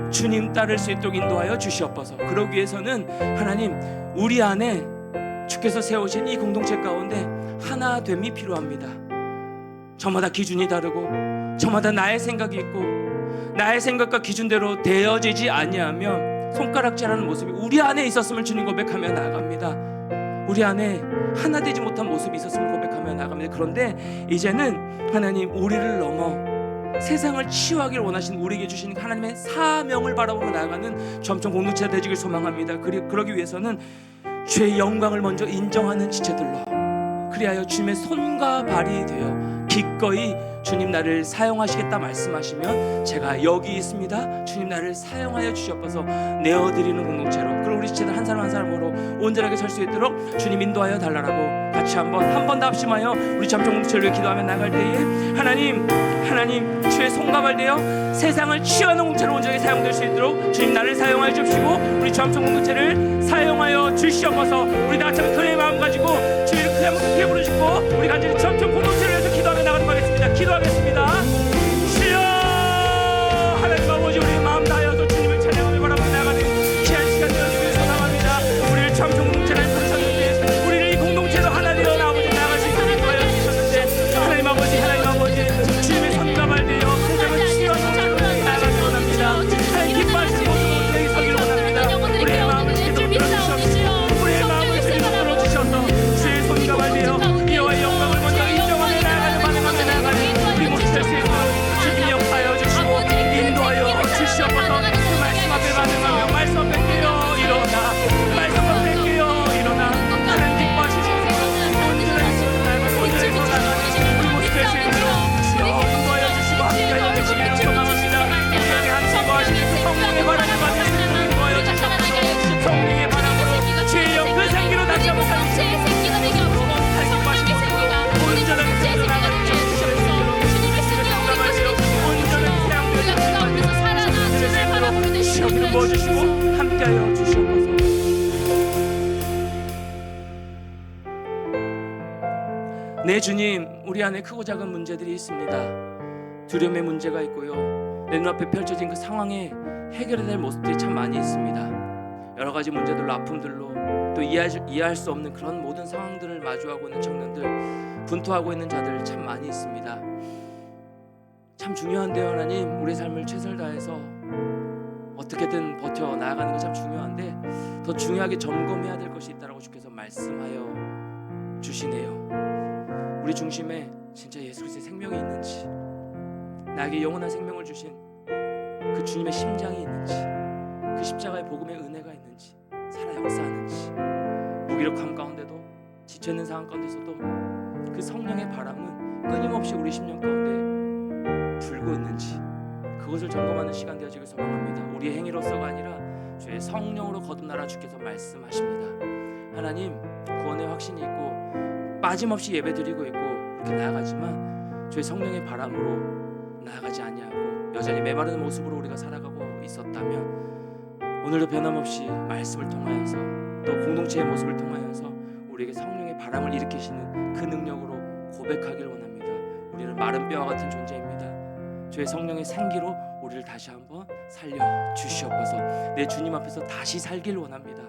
Speaker 1: 주님 따를 수 있도록 인도하여 주시옵소서. 그러기 위해서는 하나님, 우리 안에 주께서 세우신 이 공동체 가운데 하나됨이 필요합니다. 저마다 기준이 다르고 저마다 나의 생각이 있고 나의 생각과 기준대로 되어지지 아니하면 손가락질하는 모습이 우리 안에 있었음을 주님 고백하며 나아갑니다. 우리 안에 하나 되지 못한 모습이 있었음을 고백하며 나아갑니다. 그런데 이제는 하나님, 우리를 넘어 세상을 치유하기를 원하신 우리에게 주신 하나님의 사명을 바라보며 나아가는 점점 공동체가 되기를 소망합니다. 그러기 위해서는 주의 영광을 먼저 인정하는 지체들로, 그리하여 주님의 손과 발이 되어 기꺼이 주님 나를 사용하시겠다 말씀하시면 제가 여기 있습니다, 주님 나를 사용하여 주시옵소서 내어드리는 공동체로, 그리고 우리 지체들 한 사람 한 사람으로 온전하게 설 수 있도록 주님 인도하여 달라라고 같이 한 번 더 합심하여 우리 잠정 공동체를 위해 기도하며 나갈 때에 하나님 주의 손가발 되어 세상을 치유하는 공동체로 온전하게 사용될 수 있도록 주님 나를 사용하여 주시고 우리 잠정 공동체를 사용하여 주시옵소서. 우리 다 같이 그의 마음 가지고 주의를 크게 한번 크게 부르시고 우리 간절히 잠정 공동체를 위해서 기도하며 나가도록 하겠습니다. 기도하겠습니다. 주여, 하나님 아버지, 우리 마음 다하여서 주님을 찬양하며 바라보며 나가는 귀한 시간 되어주길 소망합니다. 우리를 잠정 공동체를 부르셨는데 우리를 이 공동체로 하나 되어 아버지 나아갈 수 있도록 인도하여 주셨는데 하나님 아버지 주님의 손과 발 되어 세상을 치유하는 곳으로 나아가길 원합니다. 하나님 기뻐하시는 모습으로 내게 서길 원합니다. 우리의 마음을 기도로 들어주셔서 우리의 마음을 주님으로 들어주셔서 주의 손과 발 되어 이와 영광을 먼저 인정하며 나아가는 반응하며 나아가는 우리 모습 될 수 있도록 네 주님, 우리 안에 크고 작은 문제들이 있습니다. 두려움의 문제가 있고요, 내 눈앞에 펼쳐진 그 상황에 해결해야 될 모습들이 참 많이 있습니다. 여러 가지 문제들로, 아픔들로, 또 이해할 수 없는 그런 모든 상황들을 마주하고 있는 청년들, 분투하고 있는 자들 참 많이 있습니다. 참 중요한데요, 하나님, 우리의 삶을 최선을 다해서 어떻게든 버텨 나아가는 게 참 중요한데, 더 중요하게 점검해야 될 것이 있다라고 주께서 말씀하여 주시네요. 우리 중심에 진짜 예수 그리스도의 생명이 있는지, 나에게 영원한 생명을 주신 그 주님의 심장이 있는지, 그 십자가의 복음의 은혜가 있는지, 살아 역사하는지, 무기력함 가운데도, 지쳐있는 상황 가운데서도 그 성령의 바람은 끊임없이 우리 심령 가운데 불고 있는지, 그것을 점검하는 시간 되어지길 소망합니다. 우리의 행위로서가 아니라 주의 성령으로 거듭나라 주께서 말씀하십니다. 하나님, 구원의 확신이 있고 빠짐없이 예배드리고 있고 그렇게 나아가지만 주의 성령의 바람으로 나아가지 아니하고 여전히 메마른 모습으로 우리가 살아가고 있었다면, 오늘도 변함없이 말씀을 통하여서, 또 공동체의 모습을 통하여서 우리에게 성령의 바람을 일으키시는 그 능력으로 고백하길 원합니다. 우리는 마른 뼈와 같은 존재입니다. 주의 성령의 생기로 우리를 다시 한번 살려 주시옵소서. 내 주님 앞에서 다시 살길 원합니다.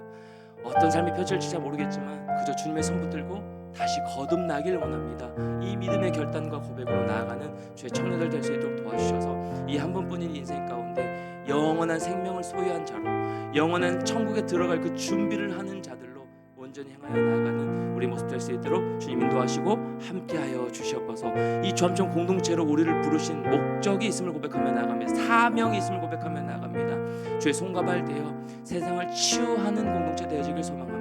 Speaker 1: 어떤 삶이 펼쳐질지 잘 모르겠지만 그저 주님의 손 붙들고 다시 거듭나길 원합니다. 이 믿음의 결단과 고백으로 나아가는 주의 청년들 될 수 있도록 도와주셔서 이 한 번뿐인 인생 가운데 영원한 생명을 소유한 자로, 영원한 천국에 들어갈 그 준비를 하는 자들로 온전히 행하여 나아가는 우리 모습 될 수 있도록 주님 인도하시고 함께하여 주시옵소서. 이 주암청 공동체로 우리를 부르신 목적이 있음을 고백하며 나아갑니다. 사명이 있음을 고백하며 나아갑니다. 주의 손과 발 되어 세상을 치유하는 공동체 되어지길 소망합니다.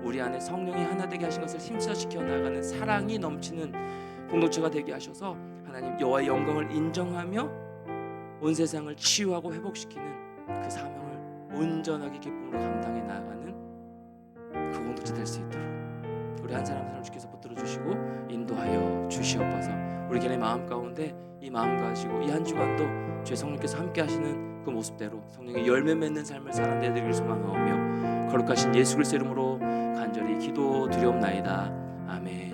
Speaker 1: 우리 안에 성령이 하나 되게 하신 것을 힘써 지켜 나가는 사랑이 넘치는 공동체가 되게 하셔서 하나님 여호와의 영광을 인정하며 온 세상을 치유하고 회복시키는 그 사명을 온전하게 기쁨으로 감당해 나아가는 그 공동체 될 수 있도록 우리 한 사람 한 사람 주께서 붙들어 주시고 인도하여 주시옵소서. 우리 개인의 마음 가운데 이 마음 가지고 이 한 주간도 주의 성령께서 함께 하시는 그 모습대로 성령의 열매 맺는 삶을 살아내드리길 소망하오며 거룩하신 예수 그리스도 이름으로 간절히 기도 드리옵나이다. 아멘.